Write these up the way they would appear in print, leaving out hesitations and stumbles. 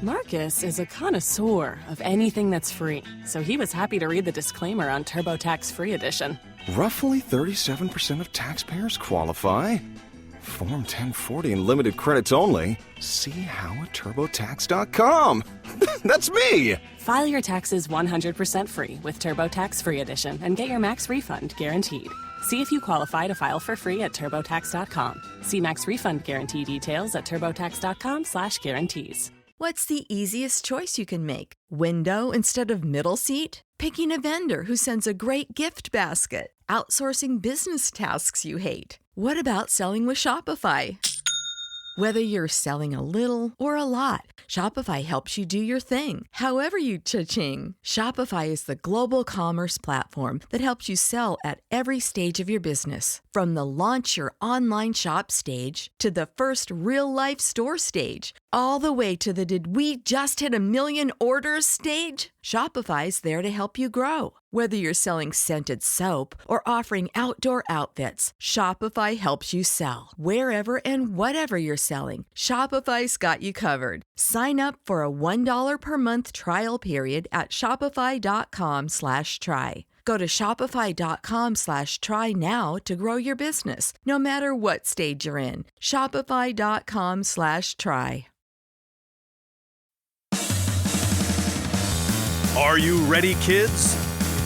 Marcus is a connoisseur of anything that's free, so he was happy to read the disclaimer on TurboTax Free Edition. Roughly 37% of taxpayers qualify. Form 1040 and limited credits only. See how at TurboTax.com. That's me! File your taxes 100% free with TurboTax Free Edition and get your max refund guaranteed. See if you qualify to file for free at TurboTax.com. See max refund guarantee details at TurboTax.com/guarantees. What's the easiest choice you can make? Window instead of middle seat? Picking a vendor who sends a great gift basket? Outsourcing business tasks you hate? What about selling with Shopify? Whether you're selling a little or a lot, Shopify helps you do your thing, however you cha-ching. Shopify is the global commerce platform that helps you sell at every stage of your business. From the launch your online shop stage to the first real-life store stage, all the way to the did we just hit 1 million orders stage. Shopify's there to help you grow. Whether you're selling scented soap or offering outdoor outfits, Shopify helps you sell. Wherever and whatever you're selling, Shopify's got you covered. Sign up for a $1 per month trial period at shopify.com/try. Go to shopify.com/try now to grow your business, no matter what stage you're in. Shopify.com/try. Are you ready, kids?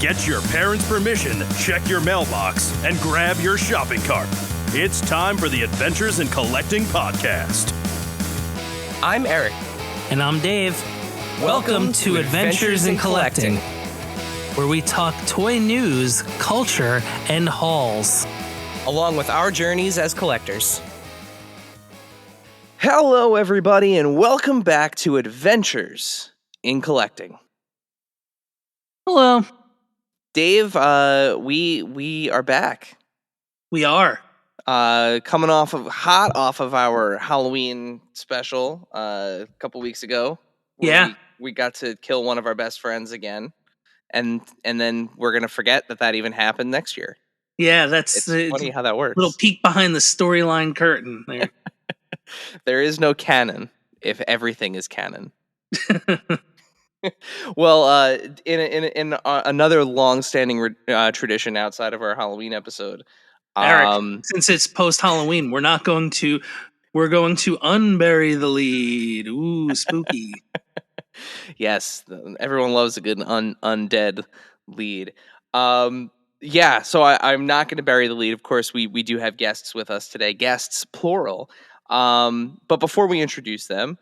Get your parents' permission, check your mailbox, and grab your shopping cart. It's time for the Adventures in Collecting podcast. I'm Eric. And I'm Dave. Welcome to Adventures in Collecting, where we talk toy news, culture, and hauls, along with our journeys as collectors. Hello, everybody, and welcome back to Adventures in Collecting. Hello. Dave, we are back. We are. Coming off of our Halloween special a couple weeks ago. Yeah. We got to kill one of our best friends again. And then we're going to forget that even happened next year. Yeah, that's funny how that works. Little peek behind the storyline curtain there. There is no canon if everything is canon. Well, in another long-standing tradition outside of our Halloween episode, Eric, since it's post-Halloween, we're going to unbury the lead. Ooh, spooky. Yes, everyone loves a good undead lead. Yeah, so I'm not going to bury the lead. Of course, we do have guests with us today. Guests, plural. But before we introduce them,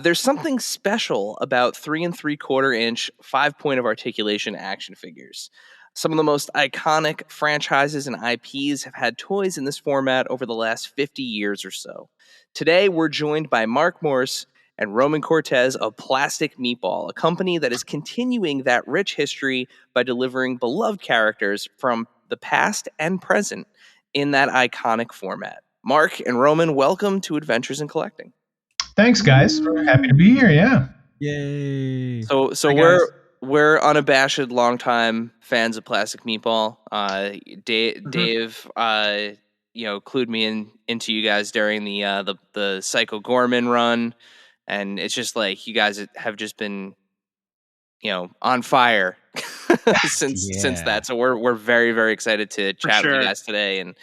there's something special about 3 3/4 inch 5-point of articulation action figures. Some of the most iconic franchises and IPs have had toys in this format over the last 50 years or so. Today, we're joined by Mark Morse and Roman Cortez of Plastic Meatball, a company that is continuing that rich history by delivering beloved characters from the past and present in that iconic format. Mark and Roman, welcome to Adventures in Collecting. Thanks, guys. We're happy to be here. Yeah. Yay. So we're unabashed longtime fans of Plastic Meatball. Dave clued me into you guys during the Psycho Gorman run, and it's just like you guys have just been on fire since that. So we're very, very excited to chat with you guys today and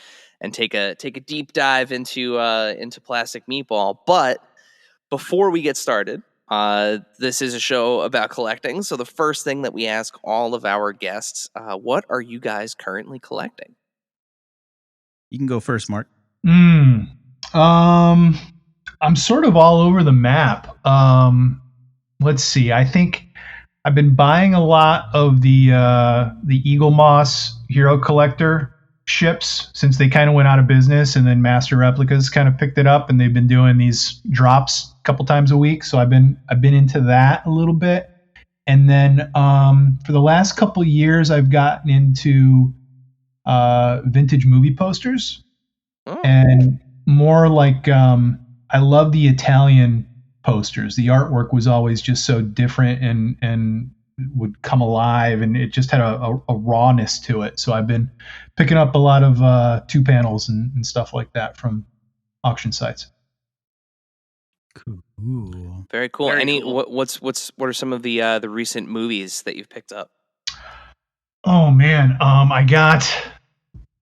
take a deep dive into Plastic Meatball. But before we get started, this is a show about collecting. So the first thing that we ask all of our guests, what are you guys currently collecting? You can go first, Mark. I'm sort of all over the map. Let's see. I think I've been buying a lot of the Eagle Moss Hero Collector ships since they kind of went out of business, and then Master Replicas kind of picked it up, and they've been doing these drops a couple times a week. So I've been into that a little bit, and then for the last couple years I've gotten into vintage movie posters, and more like I love the Italian posters. The artwork was always just so different and would come alive, and it just had a rawness to it. So I've been picking up a lot of 2 panels and stuff like that from auction sites. Cool. Very cool. Very cool. What are some of the recent movies that you've picked up? Oh man, I got.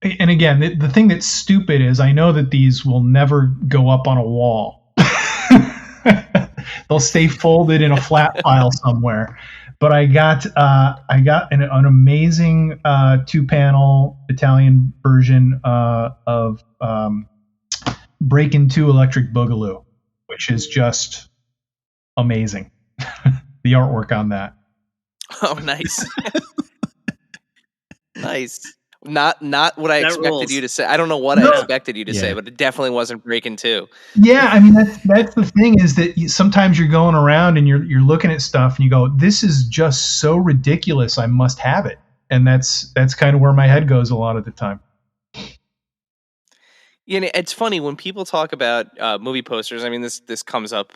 And again, the thing that's stupid is I know that these will never go up on a wall. They'll stay folded in a flat file somewhere. But I got an amazing 2-panel Italian version of Breakin' 2 Electric Boogaloo, which is just amazing. The artwork on that. Oh, nice. Nice. Not what I expected you to say. I don't know what I expected you to say, but it definitely wasn't Breakin' 2. Yeah, I mean that's the thing is that sometimes you're going around and you're looking at stuff and you go, this is just so ridiculous, I must have it. And that's kind of where my head goes a lot of the time. You know, it's funny when people talk about movie posters. I mean, this comes up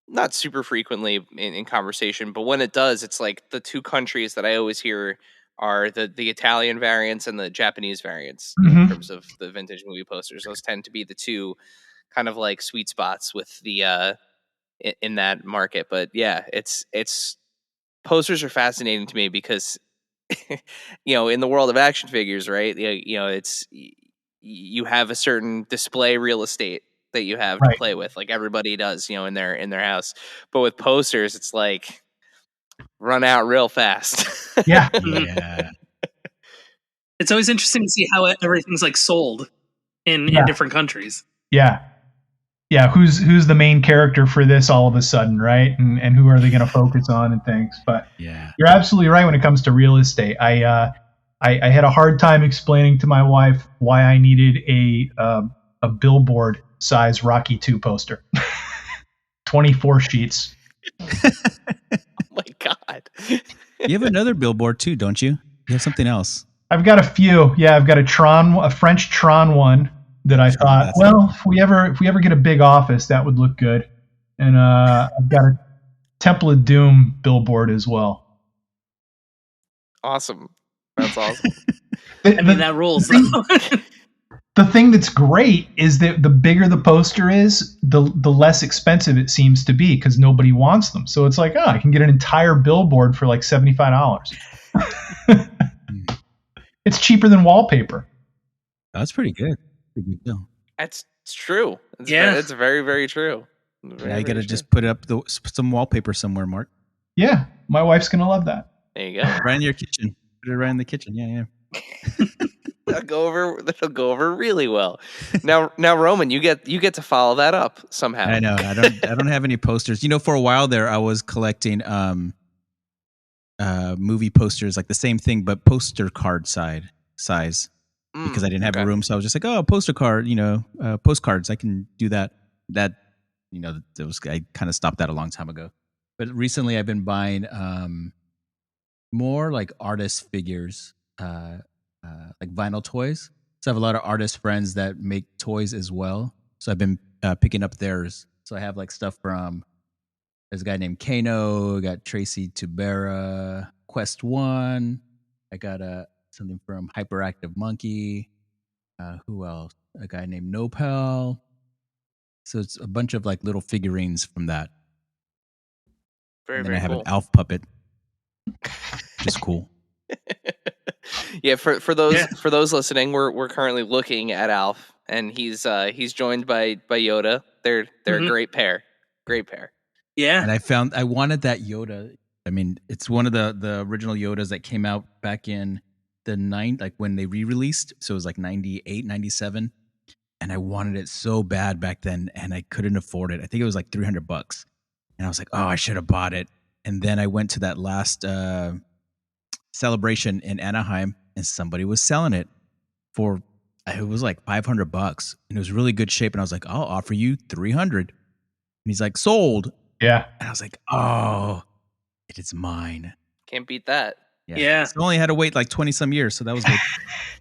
not super frequently in conversation, but when it does, it's like the two countries that I always hear are the Italian variants and the Japanese variants in terms of the vintage movie posters. Those tend to be the two kind of like sweet spots with the in that market. But yeah, it's posters are fascinating to me because in the world of action figures, right? It's you have a certain display real estate that you have to play with, like everybody does, in their house. But with posters, it's like run out real fast. Yeah. It's always interesting to see how everything's like sold in different countries. Yeah. Who's the main character for this all of a sudden, right? And who are they going to focus on and things? But you're absolutely right when it comes to real estate. I had a hard time explaining to my wife why I needed a billboard size Rocky 2 poster. 24 sheets. My God. You have another billboard too, don't you? You have something else. I've got a few. Yeah, I've got a French Tron one that I thought, if we ever get a big office, that would look good. And I've got a Temple of Doom billboard as well. Awesome. That's awesome. That rules. The thing that's great is that the bigger the poster is, the less expensive it seems to be because nobody wants them. So it's like, I can get an entire billboard for like $75. It's cheaper than wallpaper. That's pretty good. Pretty good deal. It's true. It's very, very true. You got to just put up some wallpaper somewhere, Mark. Yeah, my wife's gonna love that. There you go. Right in your kitchen. Put it right in the kitchen. Yeah. That'll go over really well. Now, Roman, you get to follow that up somehow. I know. I don't have any posters. For a while there, I was collecting movie posters, like the same thing, but poster card size, because I didn't have a room. So I was just like, oh, poster card, postcards. I can do that. I kind of stopped that a long time ago. But recently, I've been buying more like artist figures. Like vinyl toys. So I have a lot of artist friends that make toys as well. So I've been picking up theirs. So I have like stuff from, there's a guy named Kano, I got Tracy Tubera, Quest One. I got something from Hyperactive Monkey. Who else? A guy named Nopal. So it's a bunch of like little figurines from that. Very, and then very I have cool. an Alf puppet, which is cool. Yeah, for those listening, we're currently looking at Alf, and he's joined by Yoda. They're a great pair. Great pair. Yeah. And I wanted that Yoda. I mean, it's one of the original Yodas that came out back in the like when they re-released. So it was like 98, 97. And I wanted it so bad back then, and I couldn't afford it. I think it was like $300. And I was like, oh, I should have bought it. And then I went to that last celebration in Anaheim, and somebody was selling it for, it was like $500, and it was really good shape. And I was like, I'll offer you $300. And he's like, sold. Yeah. And I was like, oh, it is mine. Can't beat that. Yeah. So I only had to wait like 20 some years. So that was good.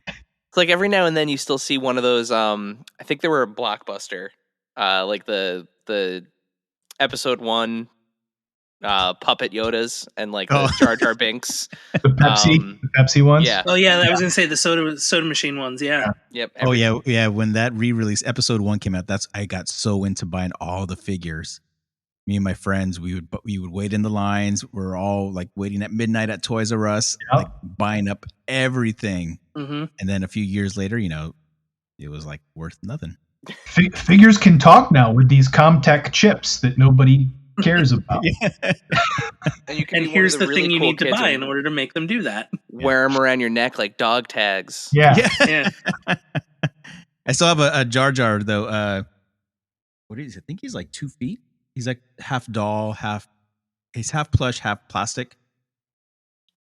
It's like every now and then you still see one of those. I think they were a Blockbuster, like the episode 1 puppet Yodas and like the Jar Jar Binks. The Pepsi ones? Yeah. Oh, yeah. I was going to say the soda machine ones. Yeah. Yep. Yeah. When that re-release episode 1 came out, I got so into buying all the figures. me and my friends, we would wait in the lines. We're all like waiting at midnight at Toys R Us, like buying up everything. Mm-hmm. And then a few years later, it was like worth nothing. Figures can talk now with these Comtech chips that nobody cares about. And here's the thing you need to buy in order to make them do that. Wear them around your neck like dog tags. Yeah. I still have a Jar Jar though. What is he? I think he's like 2 feet. He's like half doll, he's half plush, half plastic.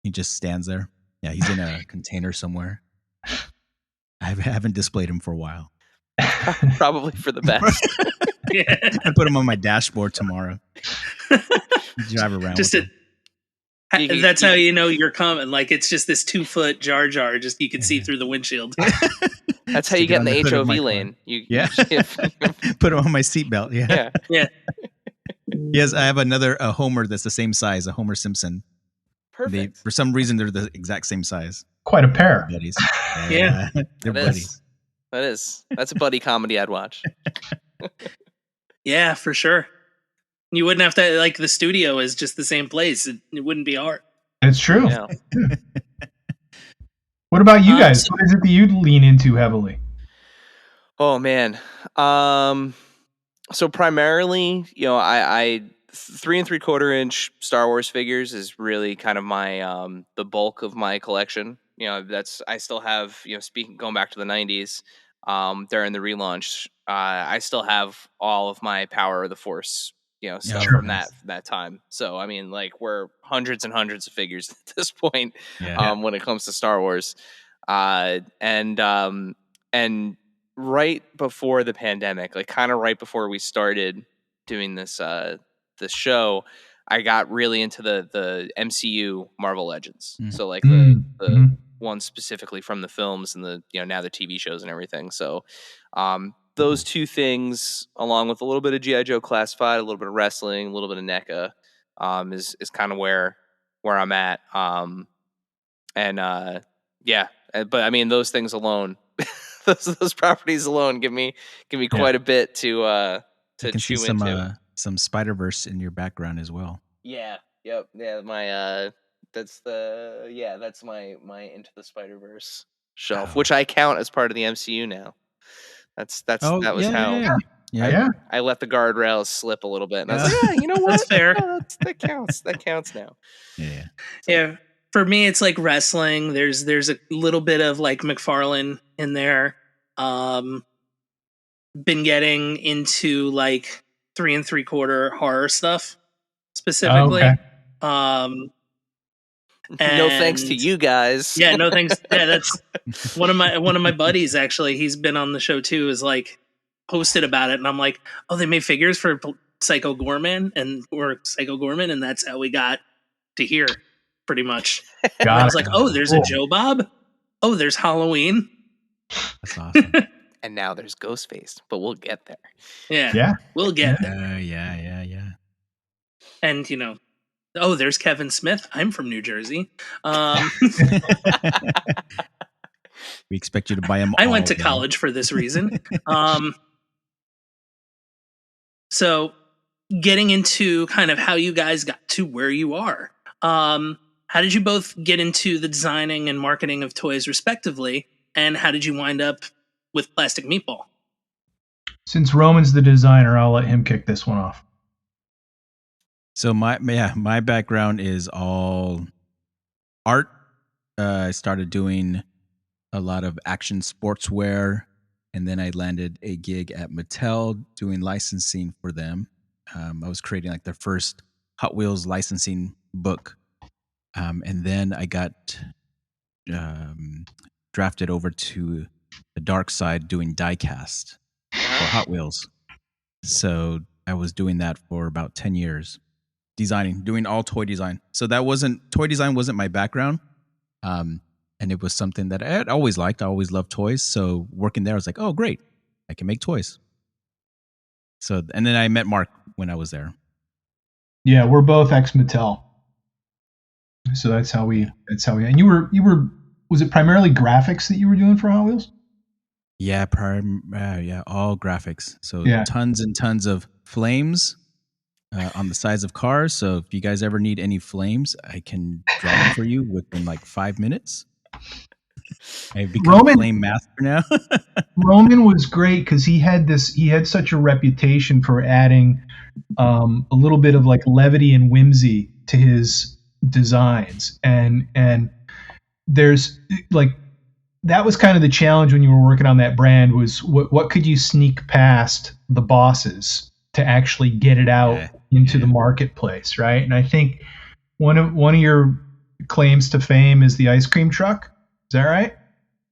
He just stands there. Yeah, he's in a container somewhere. I haven't displayed him for a while. Probably for the best. I put him on my dashboard tomorrow. Drive around. Just with him. That's how you know you're coming. Like it's just this 2 foot Jar Jar. Just you can see through the windshield. That's how you get in the HOV lane. Put him on my seatbelt. Yeah. Yes, I have another Homer that's the same size, a Homer Simpson. Perfect. For some reason, they're the exact same size. Quite a pair. Buddies. Yeah. They're buddies. That's a buddy comedy I'd watch. Yeah, for sure. You wouldn't have to, like, the studio is just the same place. It wouldn't be hard. It's true. Yeah. What about you guys? What is it that you lean into heavily? Oh man. So primarily, I 3 3/4 inch Star Wars figures is really kind of my the bulk of my collection. I still have, going back to the 90s, during the relaunch, I still have all of my Power of the Force, stuff from that time. So I mean, like, we're hundreds and hundreds of figures at this point, when it comes to Star Wars, and right before the pandemic, like kind of right before we started doing this show, I got really into the MCU Marvel Legends. So like the ones specifically from the films and the now the TV shows and everything. So those two things, along with a little bit of G.I. Joe Classified, a little bit of wrestling, a little bit of NECA, is kind of where I'm at. But I mean, those things alone, those properties alone give me quite a bit to chew into. Some Spider-Verse in your background as well. Yeah. Yep. Yeah. My that's my Into the Spider-Verse shelf, which I count as part of the MCU now. That was how. Yeah. I let the guardrails slip a little bit, and I was like, you know what? That's fair. That counts. That counts now. Yeah. Yeah. For me, it's like wrestling. There's a little bit of like McFarlane in there. Been getting into like 3 3/4 horror stuff specifically. Okay. No thanks to you guys. Yeah, no thanks. Yeah, that's one of my buddies actually. He's been on the show too. Is like posted about it, and I'm like, oh, they made figures for Psycho Gorman, and that's how we got to here, pretty much. And I was like, oh, there's a Joe Bob. Oh, there's Halloween. That's awesome. And now there's Ghostface, but we'll get there. Yeah. We'll get there. Yeah. And there's Kevin Smith. I'm from New Jersey. We expect you to buy them. I went to college for this reason. So getting into kind of how you guys got to where you are. How did you both get into the designing and marketing of toys respectively? And how did you wind up with Plastic Meatball? Since Roman's the designer, I'll let him kick this one off. So my background is all art. I started doing a lot of action sportswear, and then I landed a gig at Mattel doing licensing for them. I was creating like their first Hot Wheels licensing book, and then I got drafted over to the dark side doing diecast for Hot Wheels. So I was doing that for about 10 years. Doing all toy design. So toy design wasn't my background. And it was something that I had always liked. I always loved toys. So working there, I was like, oh, great. I can make toys. So, and then I met Mark when I was there. Yeah, we're both ex-Mattel. So that's how we, and you were, was it primarily graphics that you were doing for Hot Wheels? Yeah, all graphics. So tons and tons of flames on the sides of cars. So if you guys ever need any flames, I can draw them for you within like 5 minutes. I've become flame master now. Roman was great because he had such a reputation for adding a little bit of like levity and whimsy to his designs, and there's like that was kind of the challenge when you were working on that brand was what could you sneak past the bosses to actually get it out into the marketplace, right? And I think one of your claims to fame is the ice cream truck. Is that right?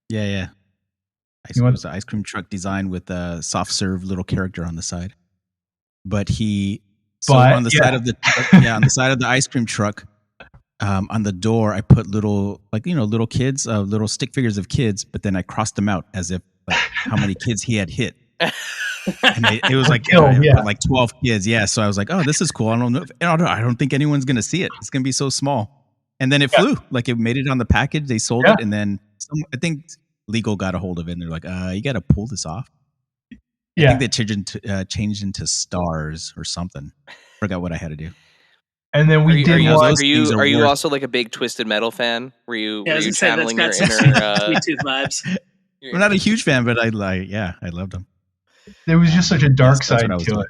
Yeah. It was an ice cream truck design with a soft serve little character on the side. But on the side of the ice cream truck, on the door, I put little kids, little stick figures of kids, but then I crossed them out as if like how many kids he had hit. And it was like like 12 kids. Yeah. So I was like, oh, this is cool. I don't think anyone's going to see it. It's going to be so small. And then it flew. Like it made it on the package. They sold it. And then I think legal got a hold of it. And they're like, you got to pull this off. I think they changed into stars or something. Forgot what I had to do. And then we did. Are you also like a big Twisted Metal fan? Were you channeling your inner Sweet Tooth vibes? I'm not a huge fan, but I loved them. There was just such a dark side to it.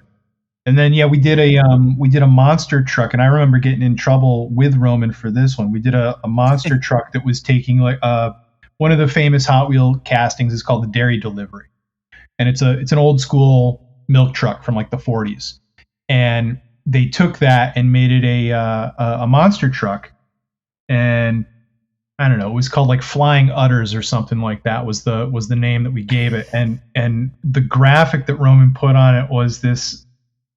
And then we did a monster truck, and I remember getting in trouble with Roman for this one. We did a monster truck that was taking like one of the famous Hot Wheel castings is called the Dairy Delivery, and it's an old school milk truck from like the 40s, and they took that and made it a monster truck, and I don't know, it was called like Flying Udders or something like that was the name that we gave it, and the graphic that Roman put on it was this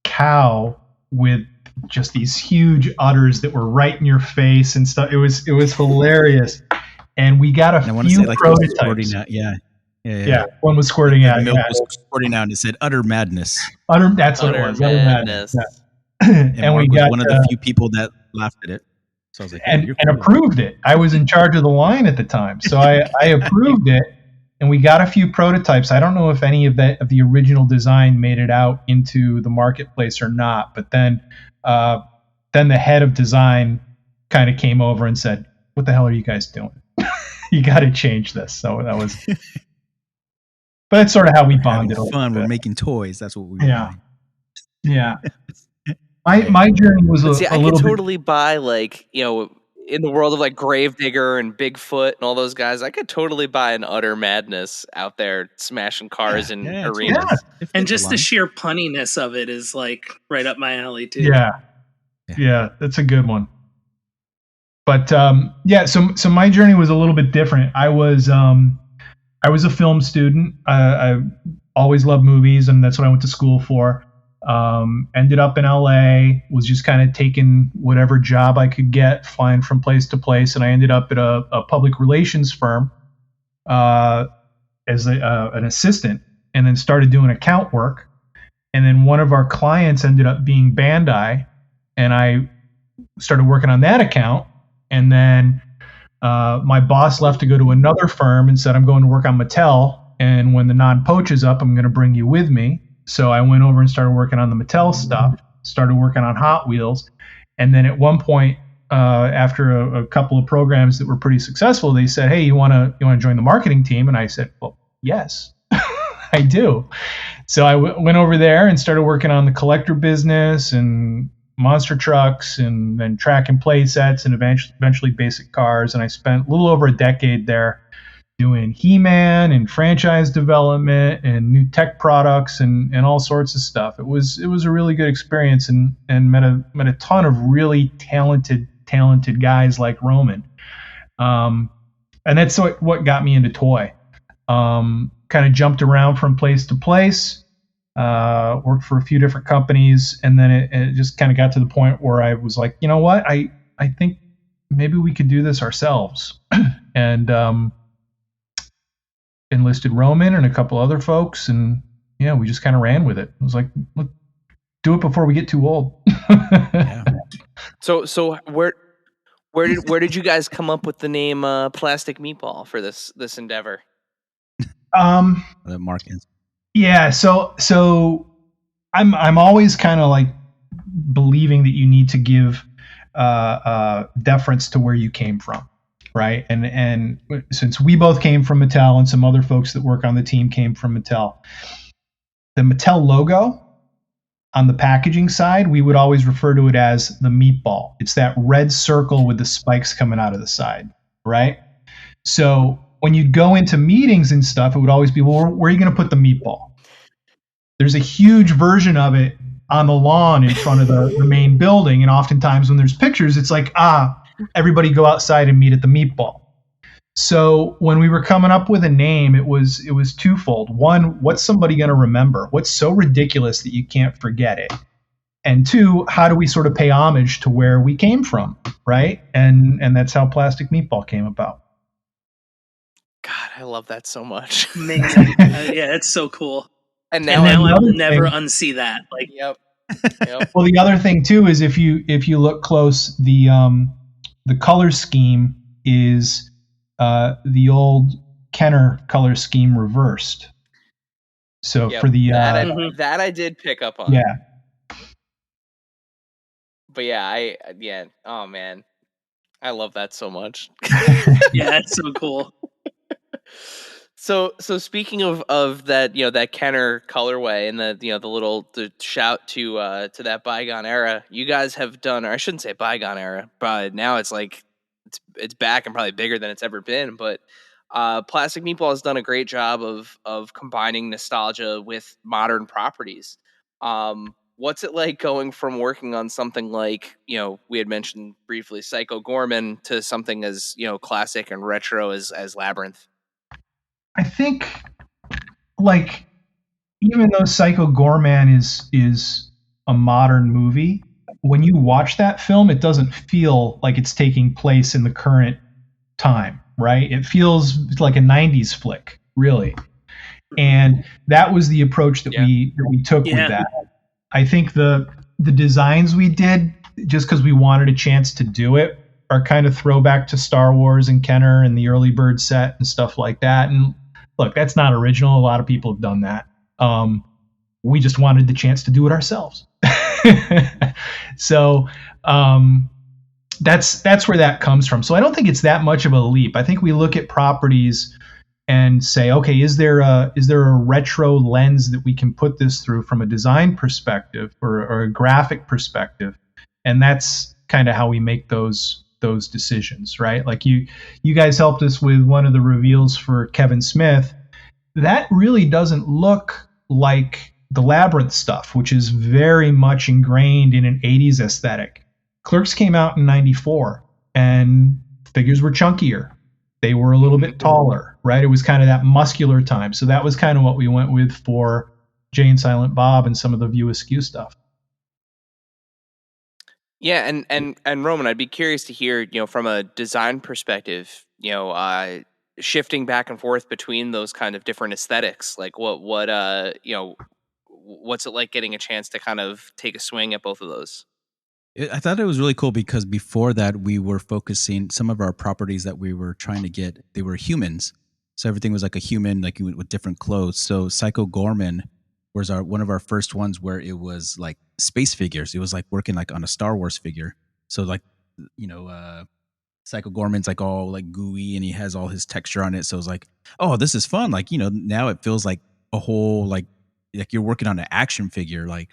cow with just these huge udders that were right in your face and stuff. It was hilarious, and we got a few prototypes. Yeah. One was squirting out. The milk was squirting out, and it said "Utter Madness." That's what it was. Utter Madness. Yeah. And we got one of the few people that laughed at it. So I was like, and approved it. I was in charge of the line at the time, so I approved it, and we got a few prototypes. I don't know if any of the original design made it out into the marketplace or not. But then the head of design kind of came over and said, "What the hell are you guys doing? You got to change this." So that was. But that's sort of how we bonded. Fun. We're making toys. That's what we were doing. Yeah. My journey was a I little could totally buy like, in the world of like Gravedigger and Bigfoot and all those guys, I could totally buy an Utter Madness out there smashing cars in arenas. And just the sheer punniness of it is like right up my alley too. Yeah, that's a good one. But so my journey was a little bit different. I was a film student. I always loved movies, and that's what I went to school for. Ended up in LA, was just kind of taking whatever job I could get, flying from place to place, and I ended up at a public relations firm as an assistant, and then started doing account work. And then one of our clients ended up being Bandai, and I started working on that account. And then my boss left to go to another firm and said, "I'm going to work on Mattel, and when the non-poach is up, I'm going to bring you with me." So I went over and started working on the Mattel stuff, started working on Hot Wheels. And then at one point, after a couple of programs that were pretty successful, they said, "Hey, you want to join the marketing team?" And I said, "Well, yes, I do." So I went over there and started working on the collector business and monster trucks, and then track and play sets, and eventually basic cars. And I spent a little over a decade there doing He-Man and franchise development and new tech products and all sorts of stuff. It was a really good experience, and met a ton of really talented guys like Roman. And that's what got me into toy. Kind of jumped around from place to place, worked for a few different companies, and then it just kind of got to the point where I was like, you know what, I think maybe we could do this ourselves. And enlisted Roman and a couple other folks, and we just kind of ran with it. It was like, look, do it before we get too old. So where did you guys come up with the name Plastic Meatball for this endeavor? The Mark. Yeah, so I'm always kind of like believing that you need to give deference to where you came from, right? And since we both came from Mattel and some other folks that work on the team came from Mattel, the Mattel logo on the packaging side, we would always refer to it as the meatball. It's that red circle with the spikes coming out of the side, right? So when you'd go into meetings and stuff, it would always be, well, where are you going to put the meatball? There's a huge version of it on the lawn in front of the main building. And oftentimes when there's pictures, it's like, everybody go outside and meet at the meatball. So when we were coming up with a name, it was twofold. One, what's somebody going to remember? What's so ridiculous that you can't forget it? And two, how do we sort of pay homage to where we came from, right? And that's how Plastic Meatball came about. God, I love that so much. Amazing. Yeah, it's so cool. And now I will never unsee that. Like, yep. Well, the other thing too is if you look close, the color scheme is the old Kenner color scheme reversed. So for the that I did pick up on. Yeah. But oh man, I love that so much. Yeah, it's so cool. So speaking of that, that Kenner colorway and the shout to that bygone era, you guys have done, or I shouldn't say bygone era, but now it's like it's back and probably bigger than it's ever been. But Plastic Meatball has done a great job of combining nostalgia with modern properties. What's it like going from working on something like, we had mentioned briefly Psycho Gorman to something as, classic and retro as Labyrinth? I think, like, even though Psycho Gorman is a modern movie, when you watch that film, it doesn't feel like it's taking place in the current time, right? It feels like a 90s flick, really. And that was the approach that we took with that. I think the designs we did, just because we wanted a chance to do it, are kind of throwback to Star Wars and Kenner and the early bird set and stuff like that. And look, that's not original. A lot of people have done that. We just wanted the chance to do it ourselves. So that's where that comes from. So I don't think it's that much of a leap. I think we look at properties and say, okay, is there a retro lens that we can put this through from a design perspective or a graphic perspective? And that's kind of how we make those decisions, right? Like you guys helped us with one of the reveals for Kevin Smith. That really doesn't look like the Labyrinth stuff, which is very much ingrained in an 80s aesthetic. Clerks came out in 94 and figures were chunkier. They were a little bit taller, right? It was kind of that muscular time. So that was kind of what we went with for Jay and Silent Bob and some of the View Askew stuff. Yeah, and Roman, I'd be curious to hear, from a design perspective, shifting back and forth between those kind of different aesthetics. Like what's it like getting a chance to kind of take a swing at both of those? I thought it was really cool because before that we were focusing some of our properties that we were trying to get, they were humans. So everything was like a human, like with different clothes. So Psycho Gorman was one of our first ones where it was like space figures. It was like working like on a Star Wars figure. So like, Psycho Gorman's like all like gooey and he has all his texture on it. So it's like, oh, this is fun. Like, now it feels like a whole, like you're working on an action figure. Like,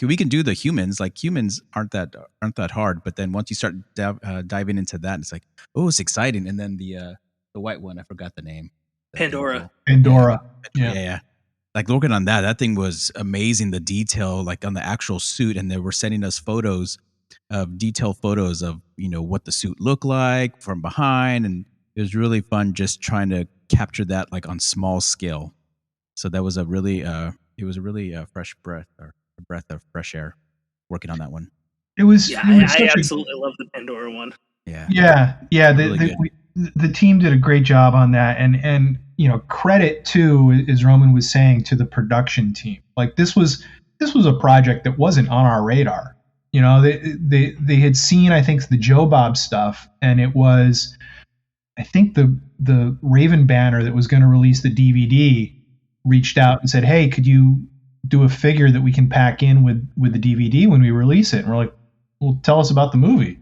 we can do the humans. Like humans aren't that hard. But then once you start diving into that, it's like, oh, it's exciting. And then the white one, I forgot the name. Pandora. Yeah. Like looking on that thing was amazing. The detail, like on the actual suit, and they were sending us detailed photos of what the suit looked like from behind, and it was really fun just trying to capture that like on small scale. So that was a really fresh breath or a breath of fresh air working on that one. I absolutely love the Pandora one. Yeah. The team did a great job on that, and credit too, as Roman was saying, to the production team. Like this was a project that wasn't on our radar. They had seen, I think, the Joe Bob stuff, and it was, I think, the Raven banner that was going to release the DVD reached out and said, hey, could you do a figure that we can pack in with the DVD when we release it. And we're like, well, tell us about the movie.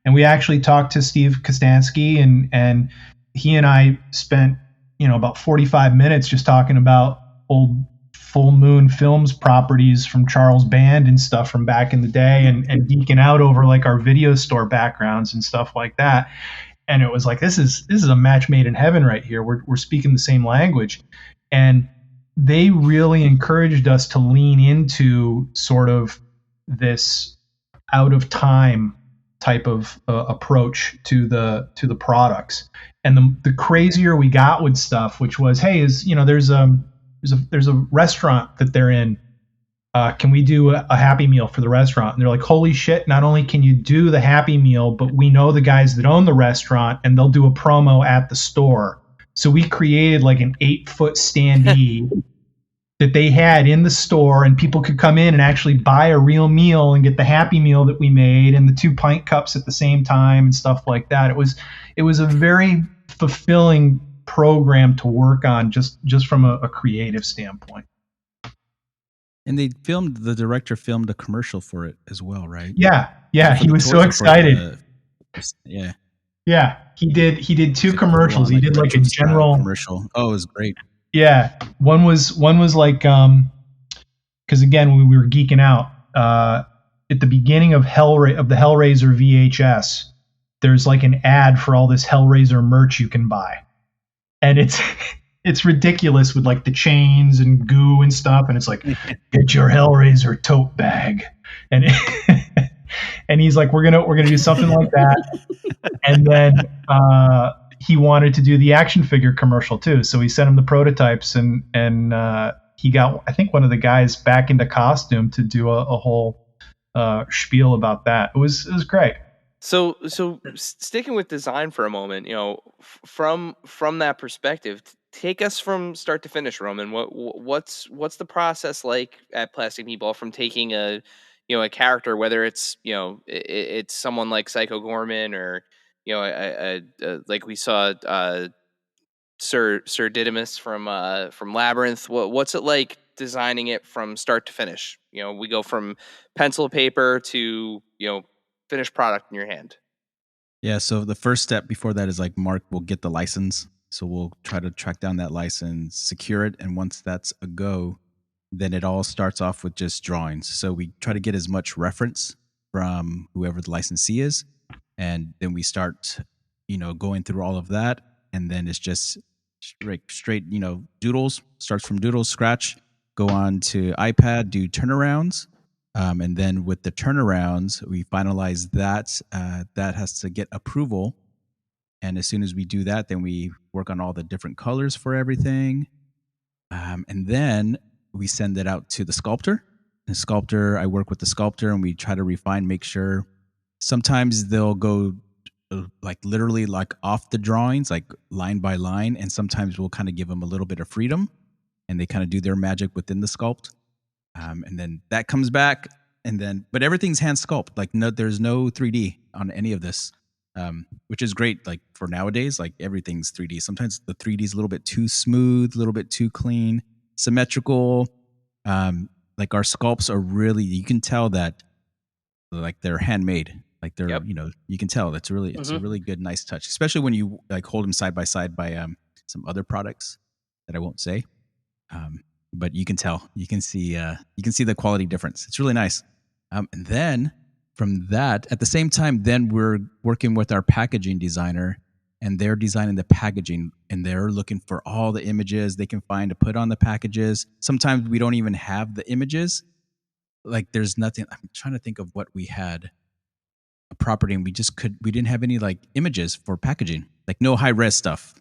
And we actually talked to Steve Kostansky, and he and I spent, about 45 minutes just talking about old Full Moon Films properties from Charles Band and stuff from back in the day, and geeking out over like our video store backgrounds and stuff like that. And it was like, this is a match made in heaven right here. We're speaking the same language. And they really encouraged us to lean into sort of this out of time type of approach to the products. And the crazier we got with stuff, which was, hey, there's a restaurant that they're in. Can we do a Happy Meal for the restaurant? And they're like, holy shit, not only can you do the Happy Meal, but we know the guys that own the restaurant and they'll do a promo at the store. So we created like an 8-foot standee that they had in the store, and people could come in and actually buy a real meal and get the Happy Meal that we made and the 2 pint cups at the same time and stuff like that. It was a very fulfilling program to work on just from a creative standpoint. And the director filmed a commercial for it as well, right? Yeah. He was so excited. Yeah. He did 2 commercials. He did like a general commercial. Oh, it was great. Yeah. One was like, cause again, we were geeking out, at the beginning of the Hellraiser VHS, there's like an ad for all this Hellraiser merch you can buy. And it's ridiculous with like the chains and goo and stuff. And it's like, get your Hellraiser tote bag. And and he's like, we're gonna do something like that. And then he wanted to do the action figure commercial too. So he sent him the prototypes, and he got, I think, one of the guys back into costume to do a whole spiel about that. It was great. So sticking with design for a moment, from that perspective, take us from start to finish, Roman. What's the process like at Plastic Meatball, from taking a character, whether it's it's someone like Psycho Gorman, or like we saw Sir Didymus from Labyrinth. What's it like designing it from start to finish? We go from pencil to paper to finished product in your hand. Yeah, so the first step before that is like Mark will get the license. So we'll try to track down that license, secure it, and once that's a go, then it all starts off with just drawings. So we try to get as much reference from whoever the licensee is, and then we start, going through all of that, and then it's just straight, doodles. Starts from doodles, scratch, go on to iPad, do turnarounds, and then with the turnarounds, we finalize that. That has to get approval, and as soon as we do that, then we work on all the different colors for everything, and then we send it out to the sculptor. The sculptor, I work with the sculptor, and we try to refine, make sure. Sometimes they'll go like literally like off the drawings, like line by line, and sometimes we'll kind of give them a little bit of freedom, and they kind of do their magic within the sculpt, and then that comes back, but everything's hand sculpt. Like there's no 3D on any of this, which is great. Like for nowadays, like everything's 3D. Sometimes the 3D is a little bit too smooth, a little bit too clean, symmetrical. Like our sculpts are really, you can tell that like they're handmade. Like they're, Yep. You can tell it's a really good, nice touch, especially when you like hold them side by side by some other products that I won't say. But you can tell, you can see the quality difference. It's really nice. And then from that, at the same time, then we're working with our packaging designer, and they're designing the packaging, and they're looking for all the images they can find to put on the packages. Sometimes we don't even have the images. Like there's nothing. I'm trying to think of what we had. A property, and we didn't have any like images for packaging, like no high res stuff.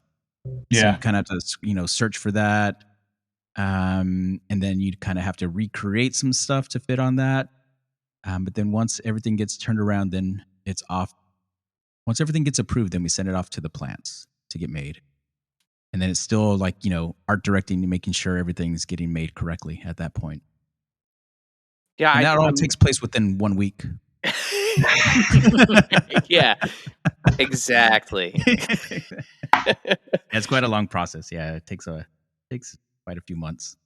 Yeah. So you kind of have to, search for that. And then you kind of have to recreate some stuff to fit on that. But then once everything gets turned around, then it's off. Once everything gets approved, then we send it off to the plants to get made. And then it's still like, art directing and making sure everything's getting made correctly at that point. Yeah. And that all takes place within 1 week. Yeah, exactly. It's quite a long process. Yeah, it takes quite a few months.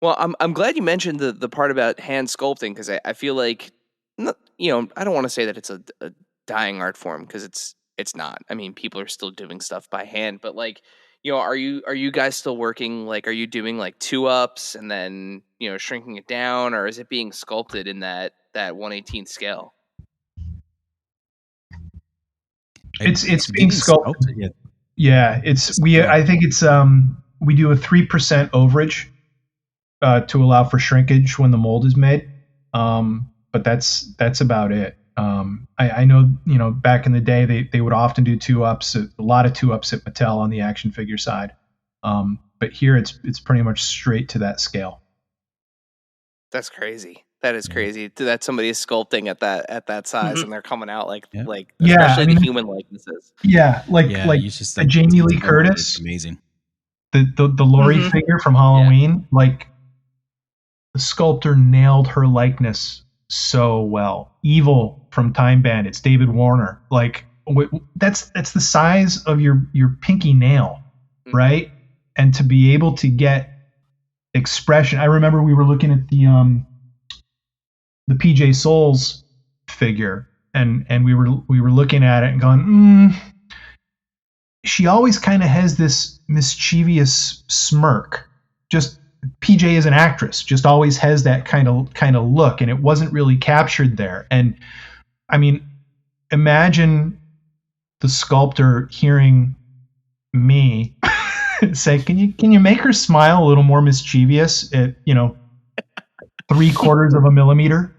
Well, I'm glad you mentioned the part about hand sculpting, because I feel like, I don't want to say that it's a dying art form, because it's not. I mean, people are still doing stuff by hand, but like, are you guys still working? Like, are you doing like 2-ups and then shrinking it down, or is it being sculpted in that 1/18th scale? It's being sculpted. Yeah. Yeah, Yeah. I think it's we do a 3% overage to allow for shrinkage when the mold is made. But that's about it. I know, back in the day they would often do 2-ups, a lot of 2-ups at Mattel on the action figure side. But here it's pretty much straight to that scale. That's crazy. That is crazy that somebody is sculpting at that size, and they're coming out like Yeah, especially I mean, the human likenesses. Yeah, like you just the Jamie Lee Curtis, it's amazing. the Laurie figure from Halloween, like the sculptor nailed her likeness so well. Evil from Time Bandits, David Warner, like that's the size of your pinky nail, right? And to be able to get expression. I remember we were looking at the PJ Souls figure, and we were looking at it and going, she always kind of has this mischievous smirk. Just PJ is an actress, just always has that kind of look, and it wasn't really captured there. And I mean, imagine the sculptor hearing me say, "Can you make her smile a little more mischievous at 3/4 of a millimeter?"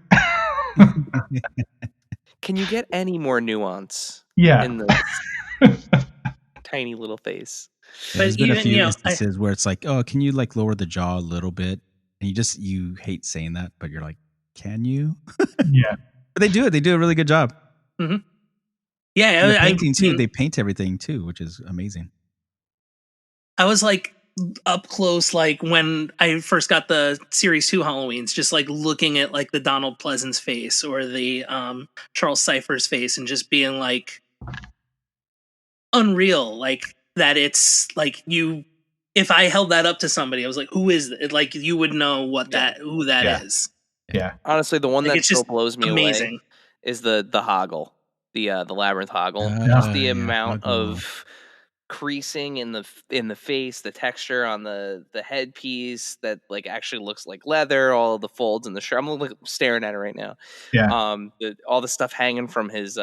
Can you get any more nuance? Yeah. In the tiny little face. Yeah, there's been a few instances where it's like, oh, can you like lower the jaw a little bit? And you hate saying that, but you're like, can you? Yeah. But they do it. They do a really good job. Mm-hmm. Yeah, and the painting too. They paint everything too, which is amazing. I was like up close, like when I first got the Series 2 Halloweens, just like looking at like the Donald Pleasance face or the Charles Cypher's face, and just being like unreal, like that. It's like if I held that up to somebody, I was like, who is it? Like, you would know who that is. Yeah. Honestly, the one like, that still blows me amazing. away is the Hoggle, the Labyrinth Hoggle. Just the amount of creasing in the face, the texture on the headpiece that like actually looks like leather, all of the folds in the shirt. I'm staring at it right now. Yeah. All the stuff hanging from his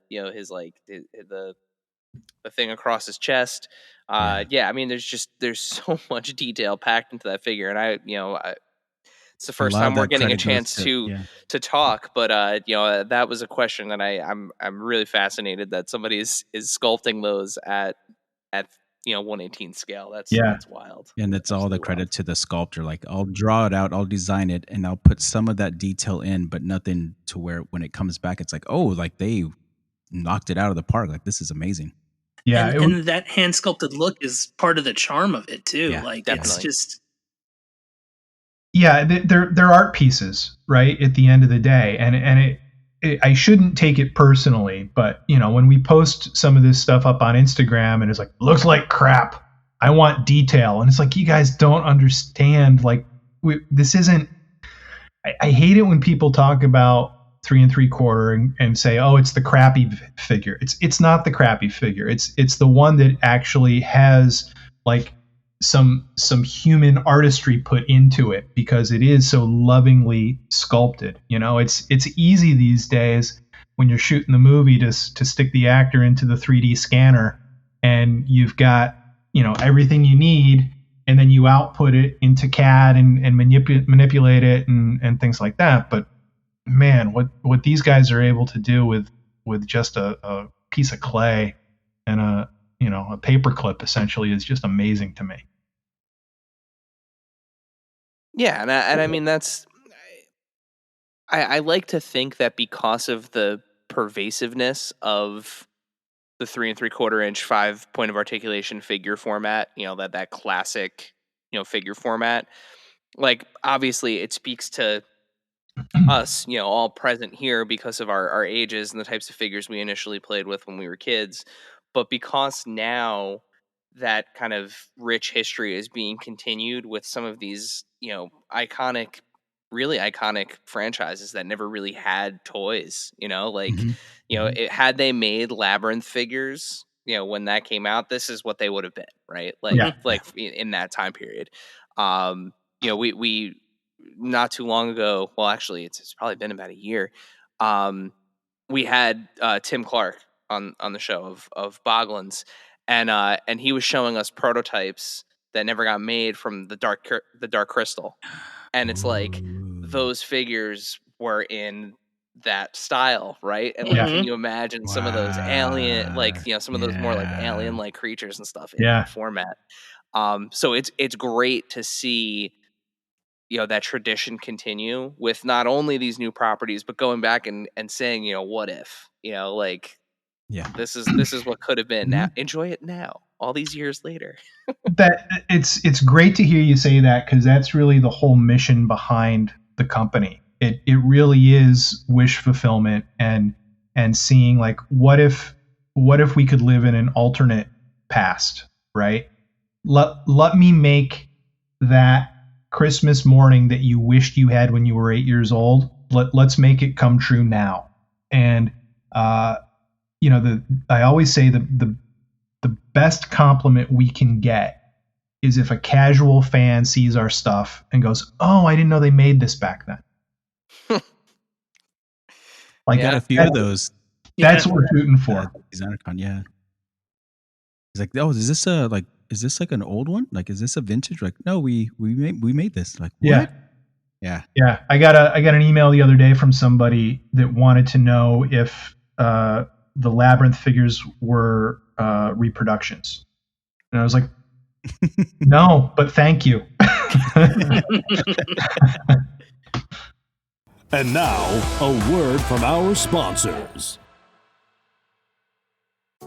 his like the thing across his chest. I mean, there's so much detail packed into that figure, and it's the first time we're getting a chance to talk, but that was a question that I'm really fascinated that somebody is sculpting those at 1/18 scale. That's wild. And it's all the credit to the sculptor. Like, I'll draw it out, I'll design it, and I'll put some of that detail in, but nothing to where when it comes back, it's like, oh, like they knocked it out of the park. Like, this is amazing. Yeah, and that hand sculpted look is part of the charm of it too. Yeah, like definitely. It's just they're art pieces, right? At the end of the day, and I shouldn't take it personally, but when we post some of this stuff up on Instagram and it's like, looks like crap, I want detail, and it's like, you guys don't understand. Like, this isn't. I hate it when people talk about 3 3/4 and say, oh, it's the crappy figure. It's not the crappy figure. It's the one that actually has like some human artistry put into it, because it is so lovingly sculpted. It's easy these days when you're shooting the movie to stick the actor into the 3D scanner, and you've got everything you need, and then you output it into CAD and manipulate it and things like that. But man, what these guys are able to do with just a piece of clay and a paper clip essentially is just amazing to me. Yeah, and I mean, that's I like to think that because of the pervasiveness of the 3 3/4-inch 5 point of articulation figure format, that classic figure format, like obviously it speaks to us, all present here because of our ages and the types of figures we initially played with when we were kids. But because now that kind of rich history is being continued with some of these, iconic, really iconic franchises that never really had toys, had they made Labyrinth figures, when that came out, this is what they would have been, right? In that time period. We not too long ago, well, actually it's probably been about a year. We had Tim Clark on the show of Boglins, and he was showing us prototypes that never got made from the Dark Crystal, and it's like those figures were in that style, right? And can you imagine some of those alien, some of those more like alien like creatures and stuff in that format? So it's great to see that tradition continue with not only these new properties, but going back and saying, what if, this is what could have been. Now enjoy it now, all these years later. That it's great to hear you say that, because that's really the whole mission behind the company. It really is wish fulfillment and seeing like, what if we could live in an alternate past, right? Let me make that Christmas morning that you wished you had when you were 8 years old. Let's make it come true now. And I always say the best compliment we can get is if a casual fan sees our stuff and goes, "Oh, I didn't know they made this back then." Like, got a few of those. That's what we're shooting for. DesignerCon, yeah. He's like, "Oh, is this like an old one? Like, is this a vintage?" Like, no, we made this. Like, what? Yeah. I got an email the other day from somebody that wanted to know if the Labyrinth figures were reproductions, and I was like, no, but thank you. And now, a word from our sponsors.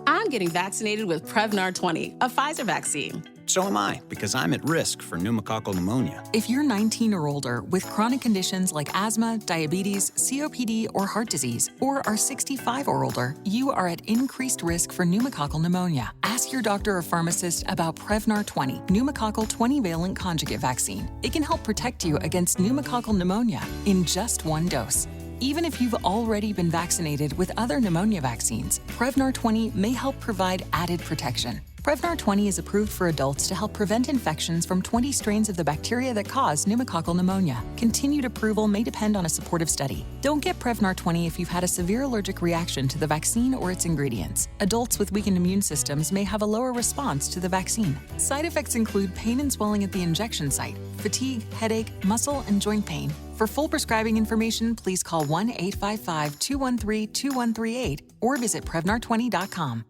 I'm getting vaccinated with Prevnar 20, a Pfizer vaccine. So am I, because I'm at risk for pneumococcal pneumonia. If you're 19 or older with chronic conditions like asthma, diabetes, COPD, or heart disease, or are 65 or older, you are at increased risk for pneumococcal pneumonia. Ask your doctor or pharmacist about Prevnar 20, pneumococcal 20-valent conjugate vaccine. It can help protect you against pneumococcal pneumonia in just one dose. Even if you've already been vaccinated with other pneumonia vaccines, Prevnar 20 may help provide added protection. Prevnar 20 is approved for adults to help prevent infections from 20 strains of the bacteria that cause pneumococcal pneumonia. Continued approval may depend on a supportive study. Don't get Prevnar 20 if you've had a severe allergic reaction to the vaccine or its ingredients. Adults with weakened immune systems may have a lower response to the vaccine. Side effects include pain and swelling at the injection site, fatigue, headache, muscle, and joint pain. For full prescribing information, please call 1-855-213-2138 or visit Prevnar20.com.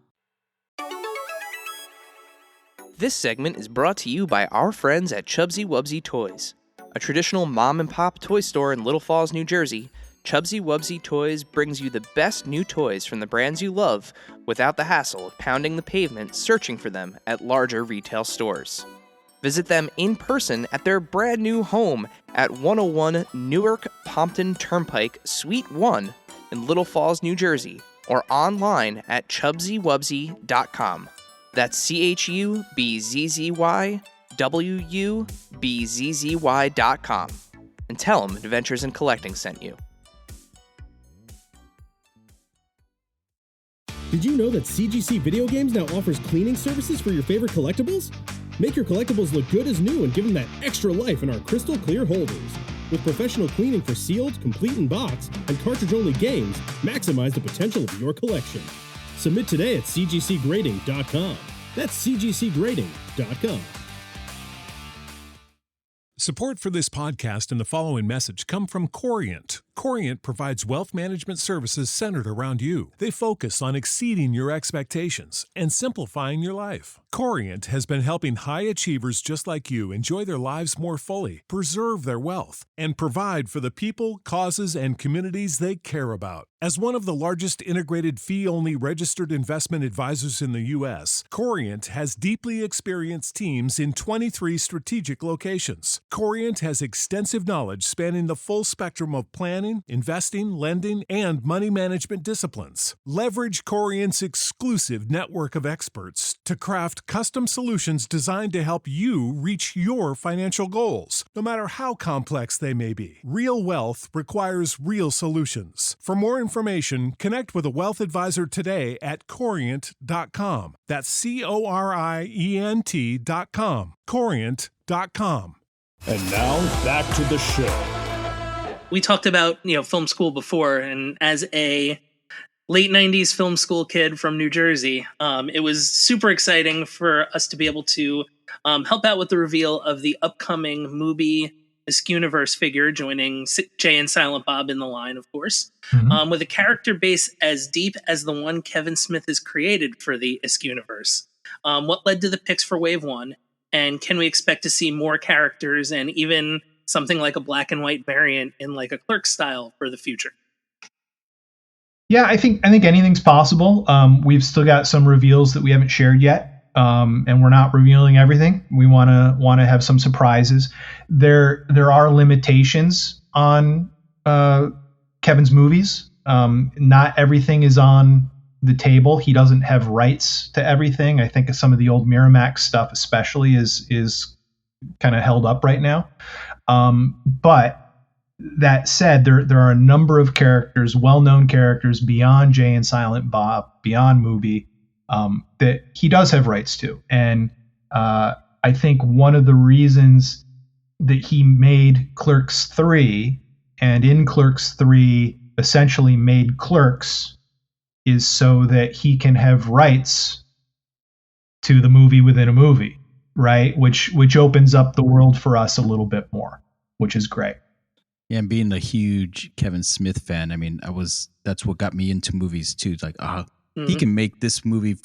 This segment is brought to you by our friends at Chubsy Wubsy Toys. A traditional mom-and-pop toy store in Little Falls, New Jersey, Chubsy Wubsy Toys brings you the best new toys from the brands you love without the hassle of pounding the pavement searching for them at larger retail stores. Visit them in person at their brand new home at 101 Newark Pompton Turnpike, Suite 1 in Little Falls, New Jersey, or online at chubsywubsy.com. That's CHUBZYWUBZZY.com. And tell them Adventures in Collecting sent you. Did you know that CGC Video Games now offers cleaning services for your favorite collectibles? Make your collectibles look good as new and give them that extra life in our crystal clear holders. With professional cleaning for sealed, complete in box, and cartridge-only games, maximize the potential of your collection. Submit today at cgcgrading.com. That's cgcgrading.com. Support for this podcast and the following message come from Corient. Corient provides wealth management services centered around you. They focus on exceeding your expectations and simplifying your life. Corient has been helping high achievers just like you enjoy their lives more fully, preserve their wealth, and provide for the people, causes, and communities they care about. As one of the largest integrated fee-only registered investment advisors in the U.S., Corient has deeply experienced teams in 23 strategic locations. Corient has extensive knowledge spanning the full spectrum of planning, planning, investing, lending, and money management disciplines. Leverage Corient's exclusive network of experts to craft custom solutions designed to help you reach your financial goals, no matter how complex they may be. Real wealth requires real solutions. For more information, connect with a wealth advisor today at Corient.com. That's Corient.com. Corient.com. And now, back to the show. We talked about, film school before, and as a late 90s film school kid from New Jersey, it was super exciting for us to be able to help out with the reveal of the upcoming Mubi Esk-Universe figure, joining Jay and Silent Bob in the line, of course, with a character base as deep as the one Kevin Smith has created for the Esk-Universe. What led to the picks for Wave 1, and can we expect to see more characters and even something like a black and white variant in like a Clerk style for the future? Yeah, I think anything's possible. We've still got some reveals that we haven't shared yet, and we're not revealing everything. We want to have some surprises. There are limitations on Kevin's movies. Not everything is on the table. He doesn't have rights to everything. I think some of the old Miramax stuff, especially, is kind of held up right now. But that said, there are a number of characters, well-known characters beyond Jay and Silent Bob, beyond Mubi, that he does have rights to. And I think one of the reasons that he made Clerks 3, and in Clerks 3 essentially made Clerks, is so that he can have rights to the movie within a movie, right? Which opens up the world for us a little bit more, which is great. Yeah, and being a huge Kevin Smith fan, I mean, that's what got me into movies too. It's like, he can make this movie,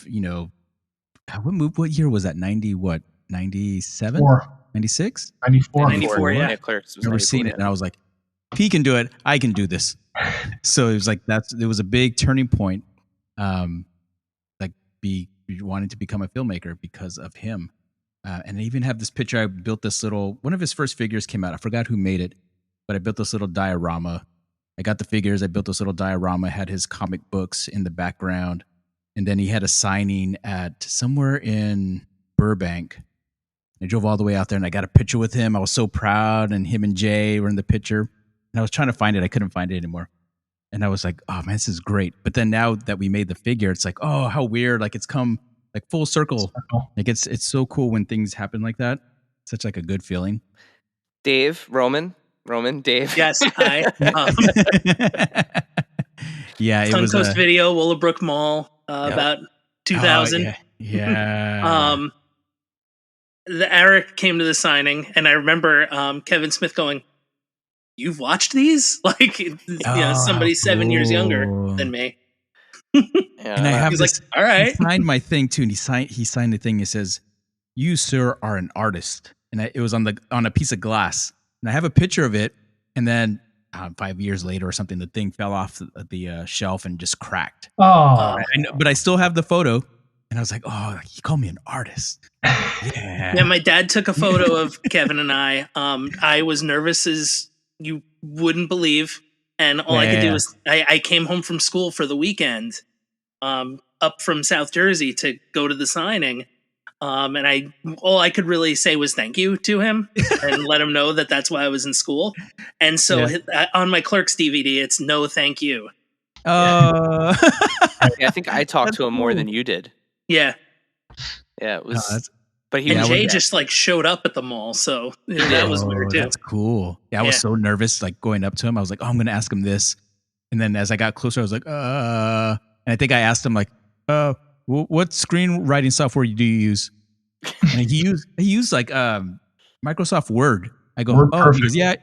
what year was that? 97? 96? 94. 94, yeah. Clerks was I remember seeing it and I was like, if he can do it, I can do this. So it was like, there was a big turning point, wanting to become a filmmaker because of him. And I even have this picture. I built this one of his first figures came out. I forgot who made it, but I built this little diorama. I got the figures. I built this little diorama, had his comic books in the background. And then he had a signing at somewhere in Burbank. I drove all the way out there and I got a picture with him. I was so proud. And him and Jay were in the picture. And I was trying to find it. I couldn't find it anymore. And I was like, oh man, this is great. But then now that we made the figure, it's like, oh, how weird. Like it's come like full circle. Like it's so cool when things happen like that. It's such like a good feeling. Dave, Roman, Dave. Yes, hi. Yeah, it was Suncoast Video, Willowbrook Mall, about 2000. Yeah. Eric came to the signing, and I remember Kevin Smith going, "You've watched these?" Like, somebody 7 years younger than me. And I have He's like, all right. He signed my thing too, and he signed the thing. It says, "You, sir, are an artist," and it was on a piece of glass. And I have a picture of it. And then 5 years later or something, the thing fell off the shelf and just cracked. Oh, but I still have the photo. And I was like, oh, he called me an artist. Yeah. Yeah, my dad took a photo of Kevin and I. I was nervous as you wouldn't believe. And all I could do was I came home from school for the weekend up from South Jersey to go to the signing. And all I could really say was thank you to him and let him know that that's why I was in school. And so on my Clerks DVD, it's no thank you. I think I talked to him more than you did. Yeah. Yeah, it was. But Jay just like showed up at the mall, so that was weird too. That's cool. Yeah, I was so nervous, like going up to him. I was like, "Oh, I'm going to ask him this," and then as I got closer, I was like, and I think I asked him like, what screenwriting software do you use?" And he used like Microsoft Word. I go, he goes, yeah,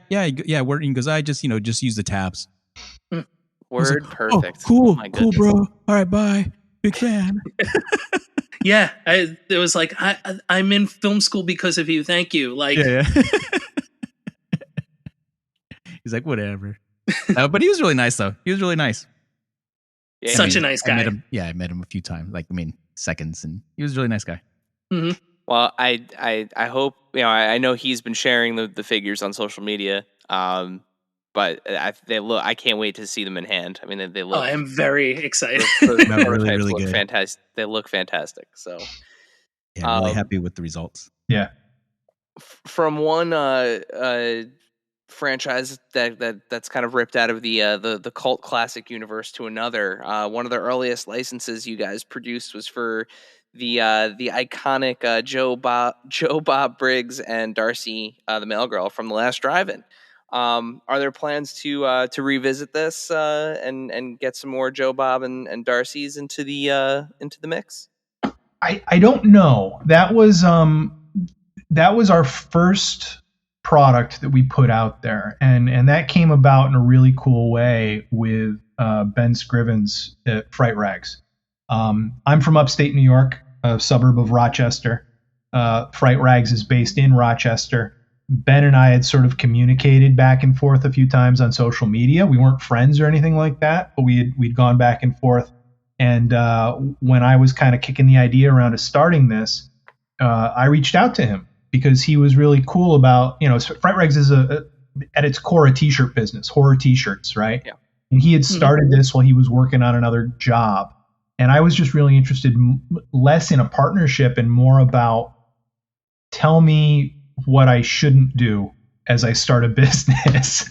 Word. And he goes, I just use the tabs. Word, like, perfect. Oh, cool, cool, bro. All right, bye. Big fan. Yeah, it was like I'm in film school because of you. Thank you. Like, yeah. He's like, whatever. But he was really nice, though. He was really nice. Yeah, Such a nice guy. I met him a few times, seconds, and he was a really nice guy. Mm-hmm. Well, I hope, I know he's been sharing the figures on social media. but I can't wait to see them in hand. I mean, they look. Oh, I am very excited. The No, really, prototypes really look good. fantastic. They look fantastic. So, Yeah, I'm really happy with the results. Yeah. From one franchise that's kind of ripped out of the cult classic universe to another, one of the earliest licenses you guys produced was for the iconic Joe Bob Briggs and Darcy the Mail Girl from the last Drive-In. Are there plans to revisit this and get some more Joe Bob and Darcy's into the mix? I don't know. That was our first product that we put out there, and that came about in a really cool way with Ben Scrivens at Fright Rags. I'm from upstate New York, a suburb of Rochester. Fright Rags is based in Rochester. Ben and I had sort of communicated back and forth a few times on social media. We weren't friends or anything like that, but we'd gone back and forth. And when I was kind of kicking the idea around of starting this, I reached out to him because he was really cool about, Fright Rags is at its core a t-shirt business, horror t-shirts, right? Yeah. And he had started this while he was working on another job. And I was just really interested less in a partnership and more about tell me what I shouldn't do as I start a business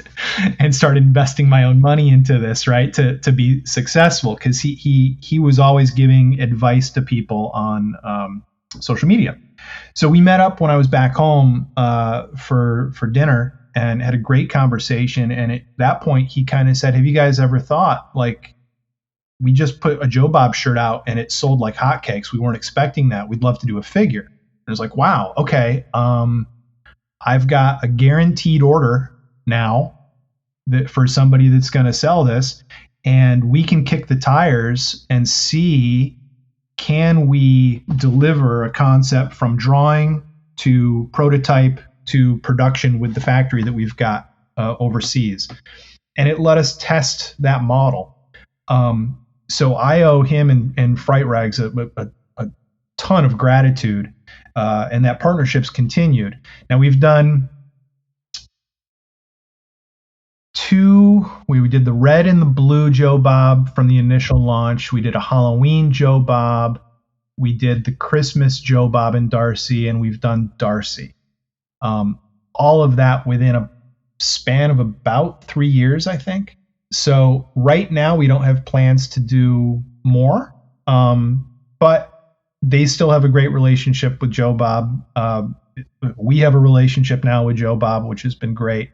and start investing my own money into this, right? To be successful. Cause he was always giving advice to people on social media. So we met up when I was back home for dinner and had a great conversation. And at that point he kind of said, have you guys ever thought, like, we just put a Joe Bob shirt out and it sold like hotcakes. We weren't expecting that. We'd love to do a figure. And I was like, wow, okay. I've got a guaranteed order now that for somebody that's going to sell this, and we can kick the tires and see, can we deliver a concept from drawing to prototype to production with the factory that we've got overseas. And it let us test that model. So I owe him and Fright Rags a ton of gratitude, and that partnership's continued. Now we've done we did the red and the blue Joe Bob from the initial launch. We did a Halloween Joe Bob. We did the Christmas Joe Bob and Darcy, and we've done Darcy. All of that within a span of about 3 years, I think. So right now we don't have plans to do more, but they still have a great relationship with Joe Bob. We have a relationship now with Joe Bob, which has been great.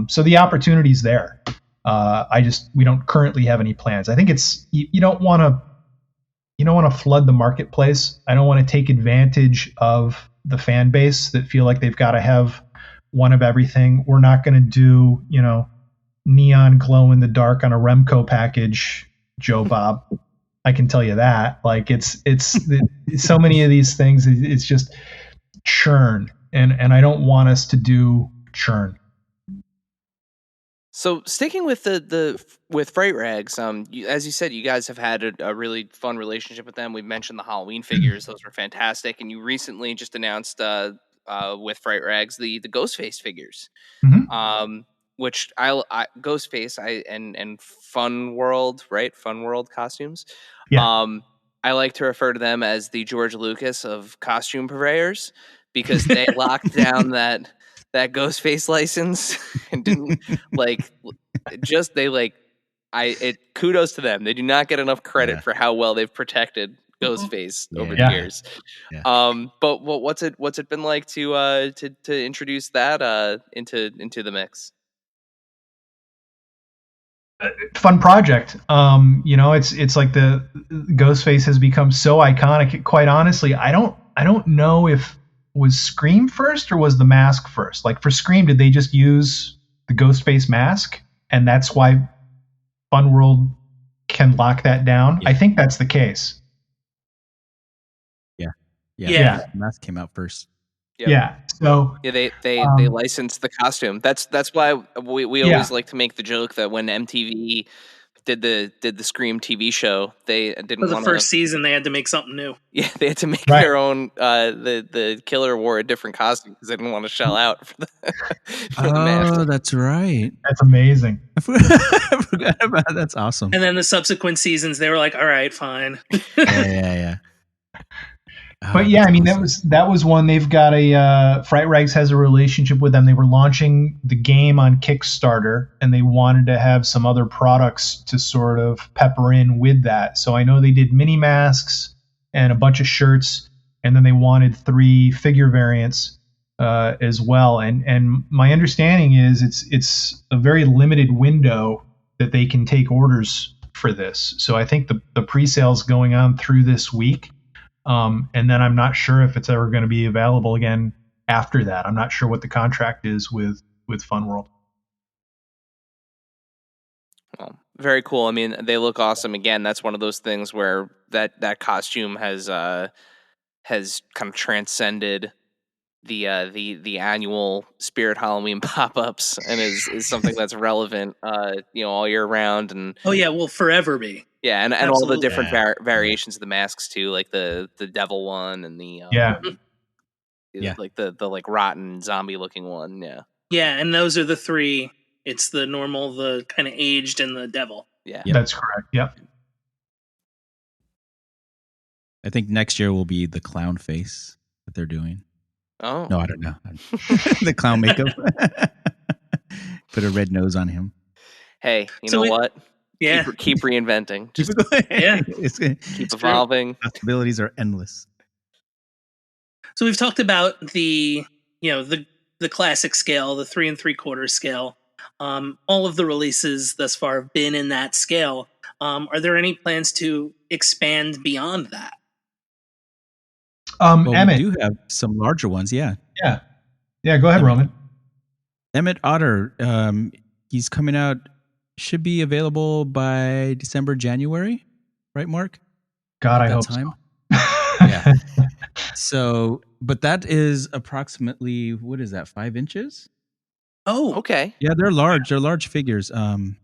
So the opportunity's there. We don't currently have any plans. I think you don't want to flood the marketplace. I don't want to take advantage of the fan base that feel like they've got to have one of everything. We're not going to do, neon glow in the dark on a Remco package, Joe Bob. I can tell you that. Like it's so many of these things. It's just churn, and I don't want us to do churn. So sticking with with Fright Rags, as you said, you guys have had a really fun relationship with them. We've mentioned the Halloween figures; those were fantastic. And you recently just announced with Fright Rags the Ghostface figures, which I Ghostface and Fun World, right? Fun World costumes. Yeah. I like to refer to them as the George Lucas of costume purveyors because they locked down that Ghostface license and didn't kudos to them. They do not get enough credit for how well they've protected Ghostface over the years. Yeah. But what's it been like to introduce that into the mix? Fun project. It's like the Ghostface has become so iconic. Quite honestly, I don't know if was Scream first or was the mask first. Like for Scream, did they just use the Ghostface mask, and that's why Fun World can lock that down? Yeah. I think that's the case. Yeah. The mask came out first. Yep. Yeah. So they licensed the costume. That's why we always like to make the joke that when MTV did the Scream TV show, they didn't For the want first season, they had to make something new. Yeah, they had to make their own. The killer wore a different costume because they didn't want to shell out for the mask. Oh, that's right. That's amazing. I forgot about that. That's awesome. And then the subsequent seasons, they were like, "All right, fine." Yeah. But yeah, I mean that was one. They've got a Fright Rags has a relationship with them. They were launching the game on Kickstarter, and they wanted to have some other products to sort of pepper in with that. So I know they did mini masks and a bunch of shirts, and then they wanted 3 figure variants as well. And my understanding is it's a very limited window that they can take orders for this. So I think the pre-sale's going on through this week. And then I'm not sure if it's ever going to be available again after that. I'm not sure what the contract is with Fun World. Well, very cool. I mean, they look awesome. Again, that's one of those things where that costume has kind of transcended the annual Spirit Halloween pop-ups and is something that's relevant all year round. And oh yeah, will forever be. Yeah, and all the different variations of the masks too, like the devil one and the like the like rotten zombie looking one. Yeah, and those are the 3. It's the normal, the kind of aged, and the devil. Yeah, that's correct. Yep. I think next year will be the clown face that they're doing. Oh no, I don't know. The clown makeup. Put a red nose on him. Hey, you know what? Yeah, keep reinventing. Just keep evolving. Possibilities are endless. So we've talked about the classic scale, the 3 3/4 scale. All of the releases thus far have been in that scale. Are there any plans to expand beyond that? We do have some larger ones. Yeah. Go ahead, Roman. Emmett Otter. He's coming out. Should be available by December, January, right, Mark? God, I hope so. Yeah. So, but that is approximately, what is that, 5 inches? Oh, okay. Yeah, they're large. They're large figures. And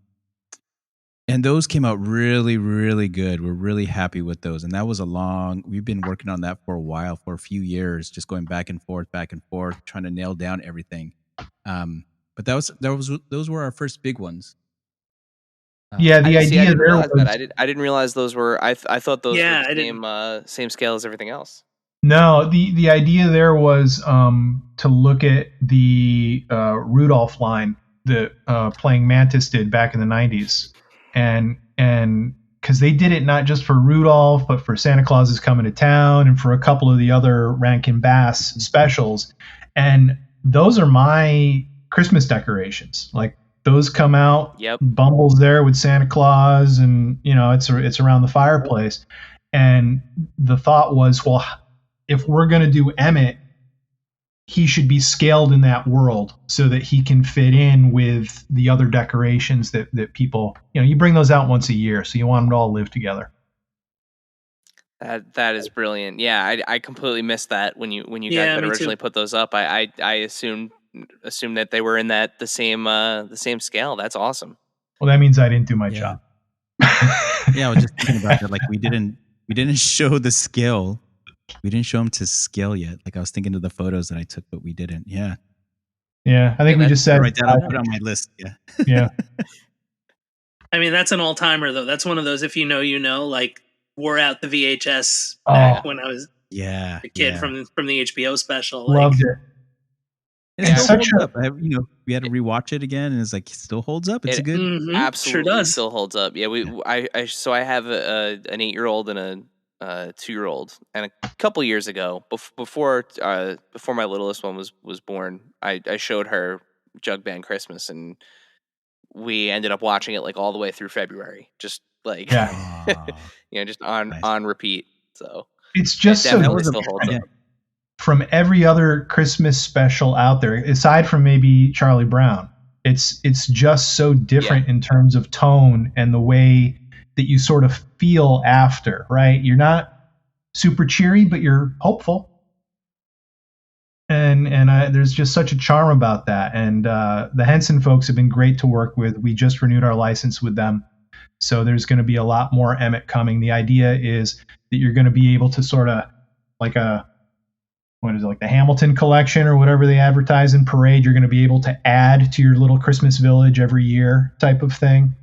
those came out really, really good. We're really happy with those. And that was we've been working on that for a while, for a few years, just going back and forth, trying to nail down everything. But those were our first big ones. The idea there was I didn't realize those were. I thought those were the same scale as everything else. No, the idea there was to look at the Rudolph line that playing Mantis did back in the 90s, and because they did it not just for Rudolph, but for Santa Claus is Coming to Town and for a couple of the other Rankin Bass specials, and those are my Christmas decorations. Like, those come out. Yep. Bumble's there with Santa Claus, and it's around the fireplace. And the thought was, well, if we're going to do Emmett, he should be scaled in that world so that he can fit in with the other decorations that people, you bring those out once a year, so you want them to all live together. That is brilliant. Yeah, I completely missed that when you guys had originally put those up. I assumed that they were in the same scale. That's awesome. Well, that means I didn't do my job. Yeah, I was just thinking about that. Like, we didn't show the scale. We didn't show them to scale yet. Like, I was thinking of the photos that I took, but we didn't. Yeah. Yeah, I think we just said right down. I'll put it on my list. Yeah. Yeah. I mean, that's an all-timer though. That's one of those, if you know, like, wore out the VHS back when I was a kid from the HBO special. Loved it. It still holds up. We had to rewatch it again, and it's like, it still holds up. It's good. Absolutely sure does. Still holds up. Yeah, I have an 8-year-old and a 2-year-old, and a couple years ago, before my littlest one was born, I showed her Jug Band Christmas, and we ended up watching it like all the way through February, just like just on repeat. So it's just so definitely still holds up. From every other Christmas special out there, aside from maybe Charlie Brown, it's just so different in terms of tone and the way that you sort of feel after, right? You're not super cheery, but you're hopeful. And there's just such a charm about that. And the Henson folks have been great to work with. We just renewed our license with them. So there's going to be a lot more Emmett coming. The idea is that you're going to be able to sort of like the Hamilton collection or whatever they advertise in Parade. You're going to be able to add to your little Christmas village every year type of thing.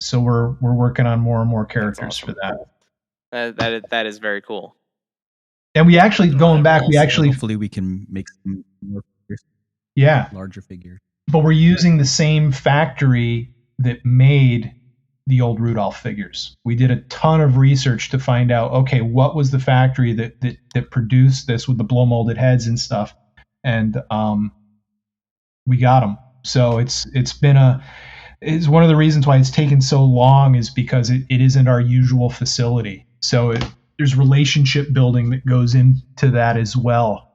So we're working on more and more characters for that. That is very cool. And we actually, going back, hopefully we can make some more figures. Yeah. Larger figures. But we're using the same factory that made the old Rudolph figures. We did a ton of research to find out, okay, what was the factory that produced this with the blow molded heads and stuff. And we got them. So it's one of the reasons why it's taken so long is because it isn't our usual facility. So there's relationship building that goes into that as well.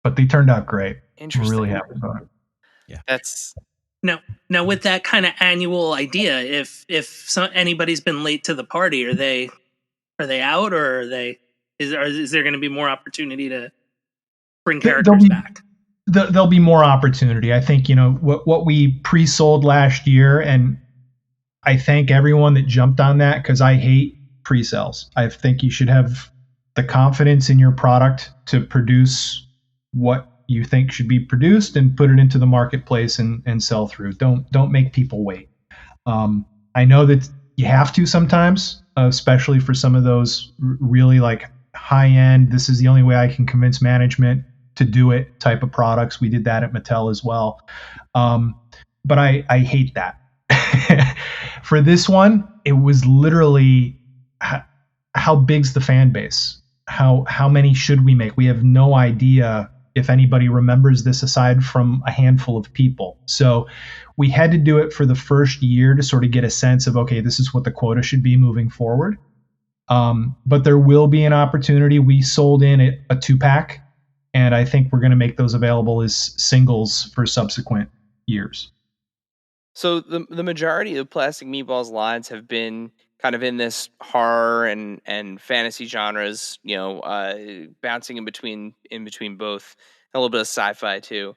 But they turned out great. Interesting. We're really happy about it. Yeah. That's now with that kind of annual idea, if anybody's been late to the party, are they out, or is there going to be more opportunity to bring characters back? There'll be more opportunity. I think, what we pre-sold last year, and I thank everyone that jumped on that because I hate pre-sales. I think you should have the confidence in your product to produce what you think should be produced and put it into the marketplace and sell through. Don't make people wait. I know that you have to sometimes, especially for some of those really like high end, this is the only way I can convince management to do it type of products. We did that at Mattel as well. But I hate that. For this one, it was literally how big's the fan base? How many should we make? We have no idea if anybody remembers this aside from a handful of people. So we had to do it for the first year to sort of get a sense of, okay, this is what the quota should be moving forward. But there will be an opportunity. We sold in a 2-pack, and I think we're going to make those available as singles for subsequent years. So the majority of Plastic Meatballs lines have been kind of in this horror and fantasy genres, bouncing in between both, a little bit of sci-fi too.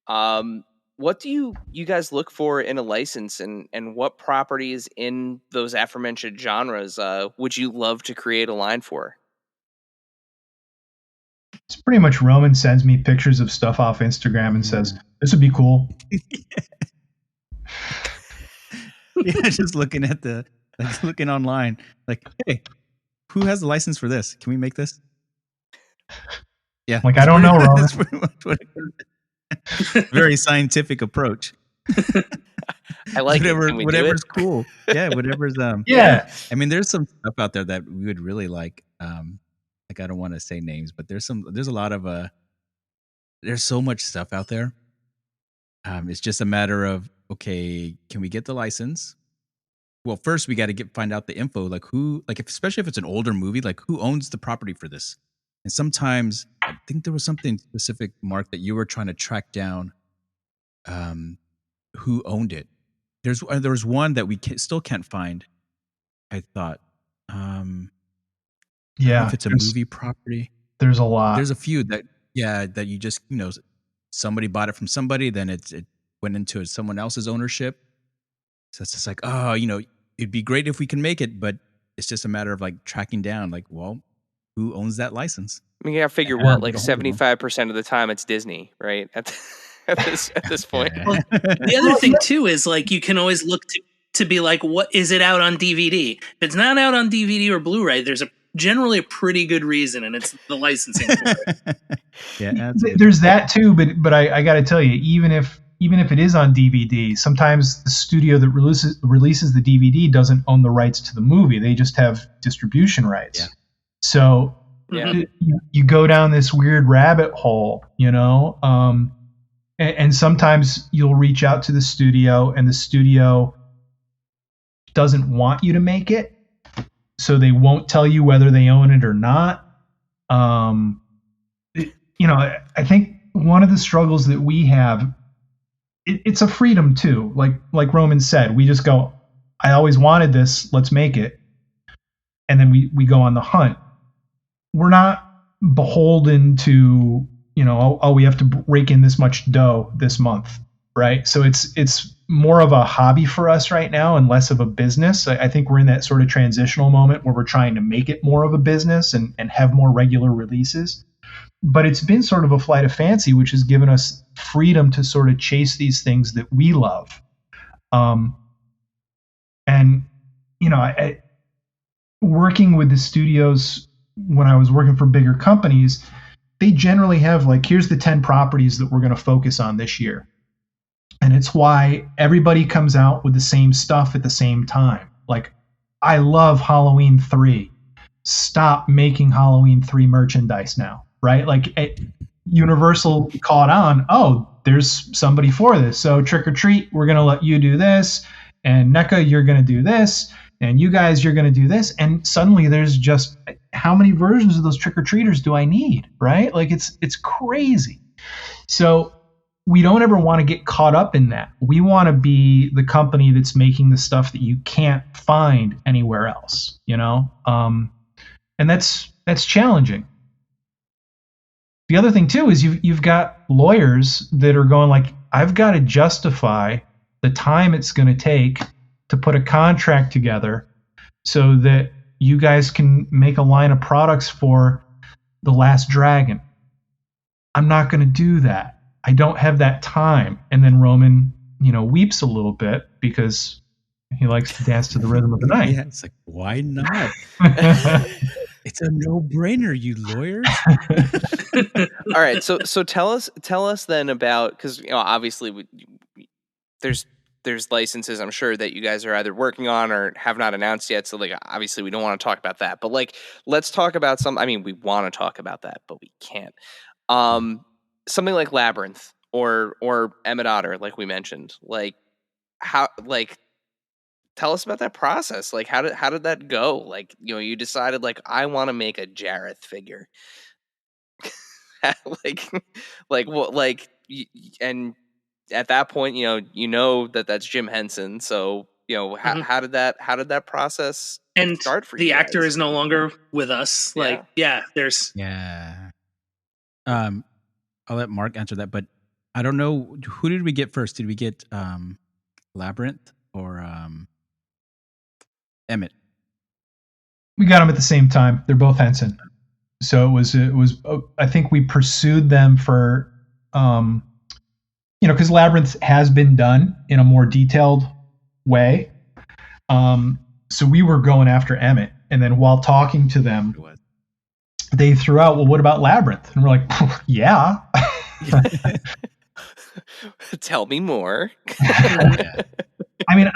What do you guys look for in a license, and what properties in those aforementioned genres would you love to create a line for? It's pretty much Roman sends me pictures of stuff off Instagram and says, this would be cool. Yeah, just looking online, like, hey, who has the license for this? Can we make this? Yeah, like I don't know, Roman. That's pretty much what very scientific approach. I like whatever's cool. Yeah, whatever's yeah. I mean, there's some stuff out there that we would really like. Like I don't want to say names, but there's a lot of there's so much stuff out there. It's just a matter of, okay, can we get the license? Well, first we got to find out the info, like who, like especially if it's an older movie, like who owns the property for this. And sometimes I think there was something specific, Mark, that you were trying to track down who owned it. There was one that we still can't find. I thought, yeah, if it's a movie property, there's a lot. There's a few that you just somebody bought it from somebody, then it went into someone else's ownership. So it's just like, it'd be great if we can make it, but it's just a matter of like tracking down, like, well, who owns that license? I mean, you gotta figure what, like 75% of the time it's Disney, right? At this point. Well, the other thing too is like you can always look to be like, what is it out on DVD? If it's not out on DVD or Blu-ray, there's generally a pretty good reason, and it's the licensing for it. Yeah, there's that too, but I got to tell you, even if it is on DVD, sometimes the studio that releases the DVD doesn't own the rights to the movie. They just have distribution rights. Yeah. So you go down this weird rabbit hole, and sometimes you'll reach out to the studio, and the studio doesn't want you to make it, so they won't tell you whether they own it or not. I think one of the struggles that we have, it's a freedom too. Like Roman said, we just go, I always wanted this, let's make it. And then we go on the hunt. We're not beholden to, we have to rake in this much dough this month, right? So it's more of a hobby for us right now and less of a business. I think we're in that sort of transitional moment where we're trying to make it more of a business and have more regular releases. But it's been sort of a flight of fancy, which has given us freedom to sort of chase these things that we love. And, you know, working with the studios when I was working for bigger companies, they generally have like, here's the 10 properties that we're going to focus on this year. And it's why everybody comes out with the same stuff at the same time. Like, I love Halloween 3. Stop making Halloween 3 merchandise now, right? Like, Universal caught on, oh, there's somebody for this. So Trick or Treat, we're going to let you do this. And NECA, you're going to do this. And you guys, you're going to do this. And suddenly there's just, how many versions of those Trick or Treaters do I need, right? Like, it's crazy. So we don't ever want to get caught up in that. We want to be the company that's making the stuff that you can't find anywhere else, you know? And that's challenging. The other thing too is you've got lawyers that are going like, I've got to justify the time it's going to take to put a contract together so that you guys can make a line of products for The Last Dragon. I'm not going to do that. I don't have that time. And then Roman, you know, weeps a little bit because he likes to dance to the rhythm of the night. Yeah, it's like, why not? It's a no-brainer, you lawyers. All right, so tell us then about, because you know obviously there's licenses I'm sure that you guys are either working on or have not announced yet. So like obviously we don't want to talk about that, but like let's talk about some. I mean, we want to talk about that, but we can't. Something like Labyrinth or Emmett Otter, like we mentioned, like how like. Tell us about that process. Like, how did that go? Like, you know, you decided like, I want to make a Jareth figure. like what? Like, and at that point, you know that's Jim Henson. So, you know, how did that process start for you? The actor is no longer with us. Like, there's. I'll let Mark answer that, but I don't know, who did we get first? Did we get Labyrinth or Emmett? We got them at the same time. They're both Henson. So it was. I think we pursued them for, because Labyrinth has been done in a more detailed way. So we were going after Emmett, and then while talking to them, they threw out, "Well, what about Labyrinth?" And we're like, "Yeah." Tell me more. I mean,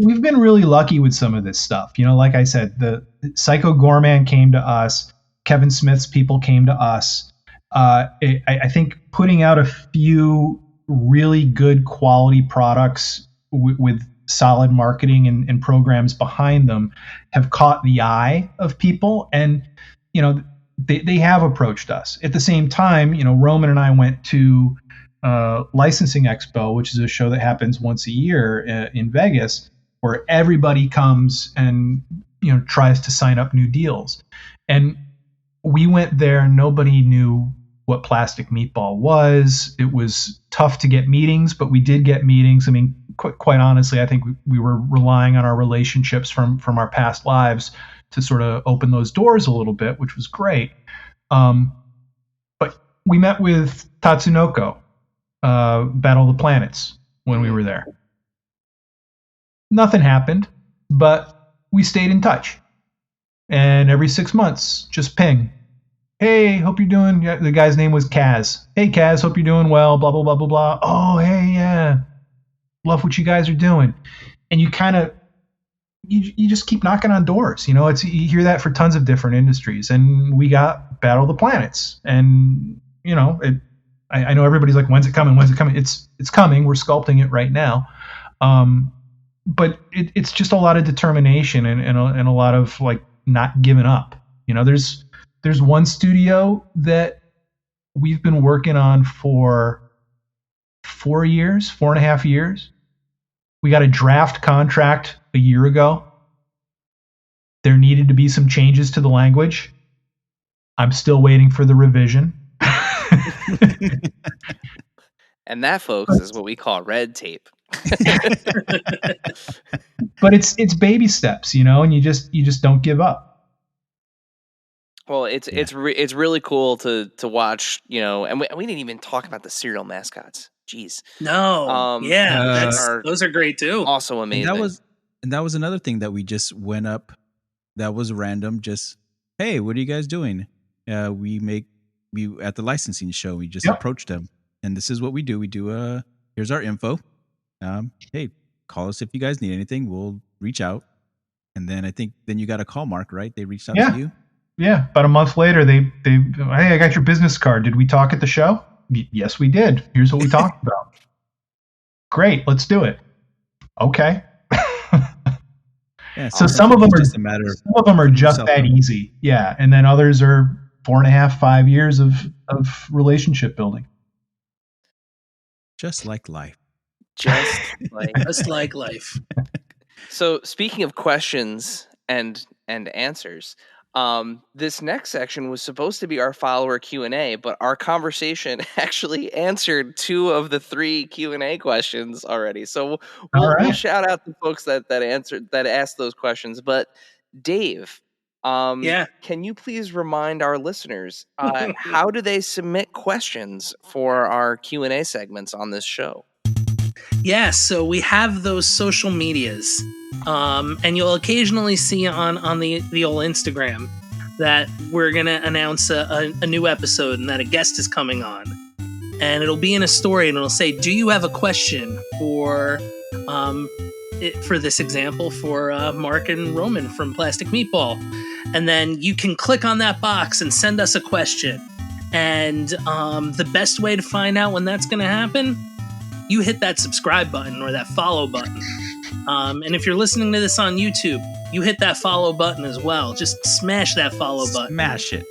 we've been really lucky with some of this stuff. You know, like I said, the Psycho Gorman came to us. Kevin Smith's people came to us. I think putting out a few really good quality products with solid marketing and programs behind them have caught the eye of people. And, you know, they have approached us. At the same time, you know, Roman and I went to Licensing Expo, which is a show that happens once a year in Vegas, where everybody comes and, you know, tries to sign up new deals. And we went there and nobody knew what Plastic Meatball was. It was tough to get meetings, but we did get meetings. I mean, quite honestly, I think we were relying on our relationships from our past lives to sort of open those doors a little bit, which was great. But we met with Tatsunoko, Battle of the Planets, when we were there. Nothing happened, but we stayed in touch. And every 6 months, just ping. Hey, hope you're doing. Yeah, the guy's name was Kaz. Hey, Kaz, hope you're doing well. Blah blah blah blah blah. Oh, hey, yeah, love what you guys are doing. And you kind of, you just keep knocking on doors. You know, you hear that for tons of different industries. And we got Battle of the Planets, and you know, I know everybody's like, when's it coming? When's it coming? It's coming. We're sculpting it right now. But it's just a lot of determination and a lot of like not giving up. You know, there's one studio that we've been working on for 4.5 years. We got a draft contract a year ago. There needed to be some changes to the language. I'm still waiting for the revision. And that, folks, is what we call red tape. But it's baby steps, and you just don't give up. Well, it's really cool to watch, and we didn't even talk about the cereal mascots. Jeez. No. Those are great too. Also amazing. And that was another thing that we just went up. That was random. Just, hey, what are you guys doing? We at the licensing show. We just approached them, and this is what we do. We do here's our info. Hey, call us if you guys need anything. We'll reach out. And then I think you got a call, Mark, right? They reached out to you. Yeah, about a month later, they hey, I got your business card. Did we talk at the show? Yes, we did. Here's what we talked about. Great, let's do it. Okay. Yeah, so some of them are just that out. easy. Yeah, and then others are 4.5, 5 years of relationship building. Just like life. Just like life. So speaking of questions and answers, this next section was supposed to be our follower Q&A, but our conversation actually answered 2 of the 3 Q&A questions already. So we'll shout out the folks that asked those questions. But Dave, can you please remind our listeners how do they submit questions for our Q&A segments on this show? Yeah, so we have those social medias, and you'll occasionally see on the old Instagram that we're going to announce a new episode and that a guest is coming on. And it'll be in a story, and it'll say, do you have a question for this example, for Mark and Roman from Plastic Meatball? And then you can click on that box and send us a question. And the best way to find out when that's going to happen, you hit that subscribe button or that follow button. And if you're listening to this on YouTube, you hit that follow button as well. Just smash that follow button. Smash it.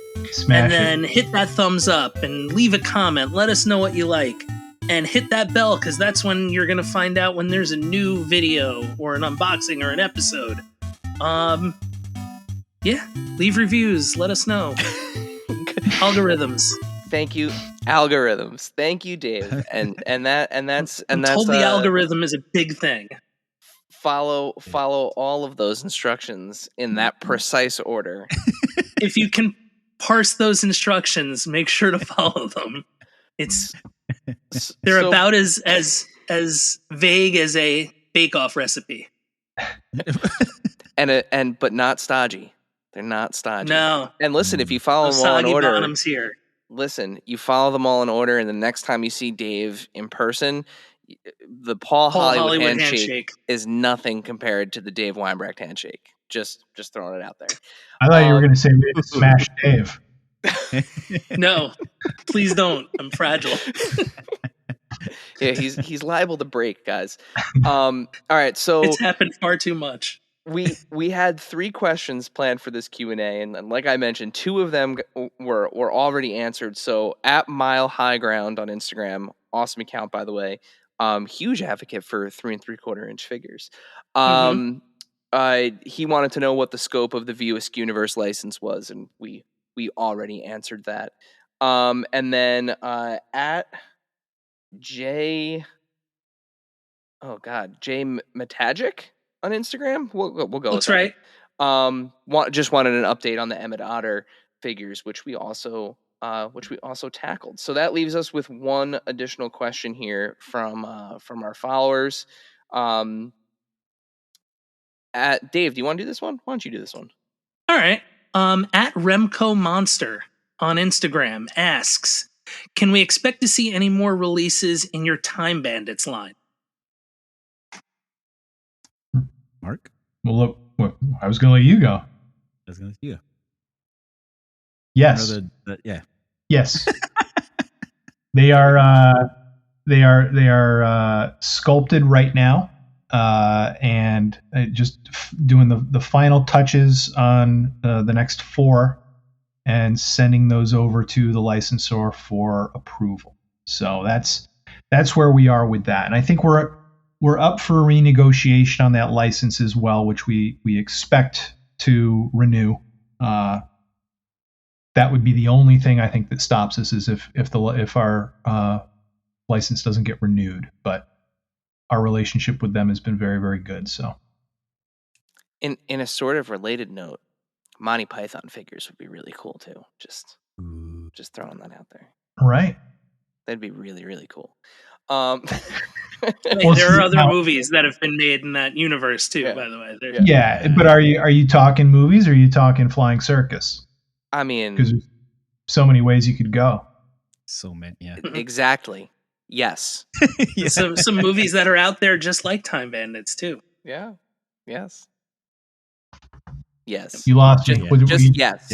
And then hit that thumbs up and leave a comment. Let us know what you like. And hit that bell, because that's when you're going to find out when there's a new video or an unboxing or an episode. Leave reviews. Let us know. Algorithms. Thank you, algorithms. Thank you, Dave. And that's the algorithm is a big thing. Follow all of those instructions in that precise order. If you can parse those instructions, make sure to follow them. They're about as vague as a bake-off recipe. But not stodgy. They're not stodgy. No. And listen, if you follow them all in order, bottoms here. Listen, you follow them all in order, and the next time you see Dave in person, the Paul Hollywood handshake is nothing compared to the Dave Weinbrecht handshake. Just throwing it out there. I thought you were going to say we had to smash Dave. No, please don't. I'm fragile. Yeah, he's liable to break, guys. All right, so it's happened far too much. We had 3 questions planned for this Q&A, and like I mentioned, 2 of them were already answered. So at Mile High Ground on Instagram, awesome account, by the way, huge advocate for 3 3/4 inch figures. He wanted to know what the scope of the View Askew Universe license was, and we already answered that. And then at Jay Matagic on Instagram, we'll go. That's with right. Just wanted an update on the Emmett Otter figures, which we also tackled. So that leaves us with one additional question here from our followers. Dave, do you want to do this one? Why don't you do this one? All right. At Remco Monster on Instagram asks, can we expect to see any more releases in your Time Bandits line? Mark? Well, look, I was going to let you go. I was going to let you go. Yes. Yeah. Yes. They are sculpted right now, and just doing the final touches on the next 4, and sending those over to the licensor for approval. So that's where we are with that, and I think we're up for renegotiation on that license as well, which we expect to renew. That would be the only thing I think that stops us, is if our license doesn't get renewed, but our relationship with them has been very, very good. So, in a sort of related note, Monty Python figures would be really cool too. Just throwing that out there. Right. That'd be really, really cool. There are other movies that have been made in that universe too, by the way. Yeah, but are you talking movies or are you talking flying circus? I mean, because there's so many ways you could go. So many, yeah. Exactly. Yes. Some movies that are out there just like Time Bandits too. Yeah. Yes. Yes. You lost just, me. Just yes.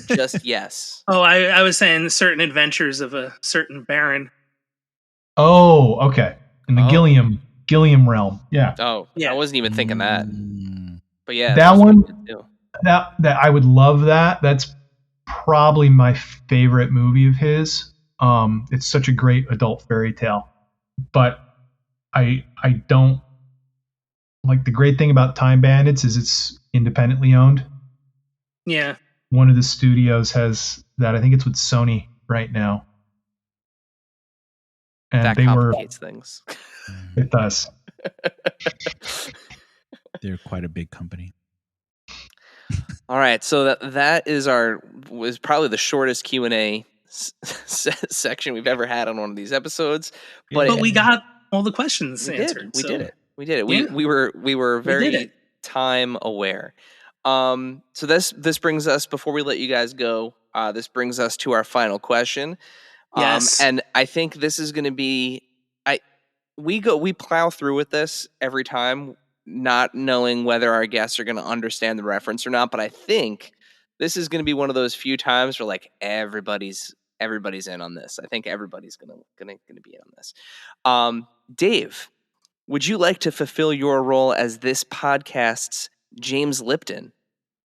Just yes. Oh, I was saying certain adventures of a certain baron. Oh, okay. In the Gilliam realm. Yeah. Oh, yeah. I wasn't even thinking that. But yeah, that one. That I would love that. That's probably my favorite movie of his. It's such a great adult fairy tale, but I don't like. The great thing about Time Bandits is it's independently owned. Yeah. One of the studios has that. I think it's with Sony right now. And that complicates things. It does. They're quite a big company. All right, so that was probably the shortest Q&A section we've ever had on one of these episodes, but we got all the questions answered. We did it. We were very time aware. So this brings us, before we let you guys go, this brings us to our final question. Yes. And I think this is going to be, we plow through with this every time, not knowing whether our guests are going to understand the reference or not. But I think this is going to be one of those few times where like everybody's in on this. I think everybody's going to be in on this. Dave, would you like to fulfill your role as this podcast's James Lipton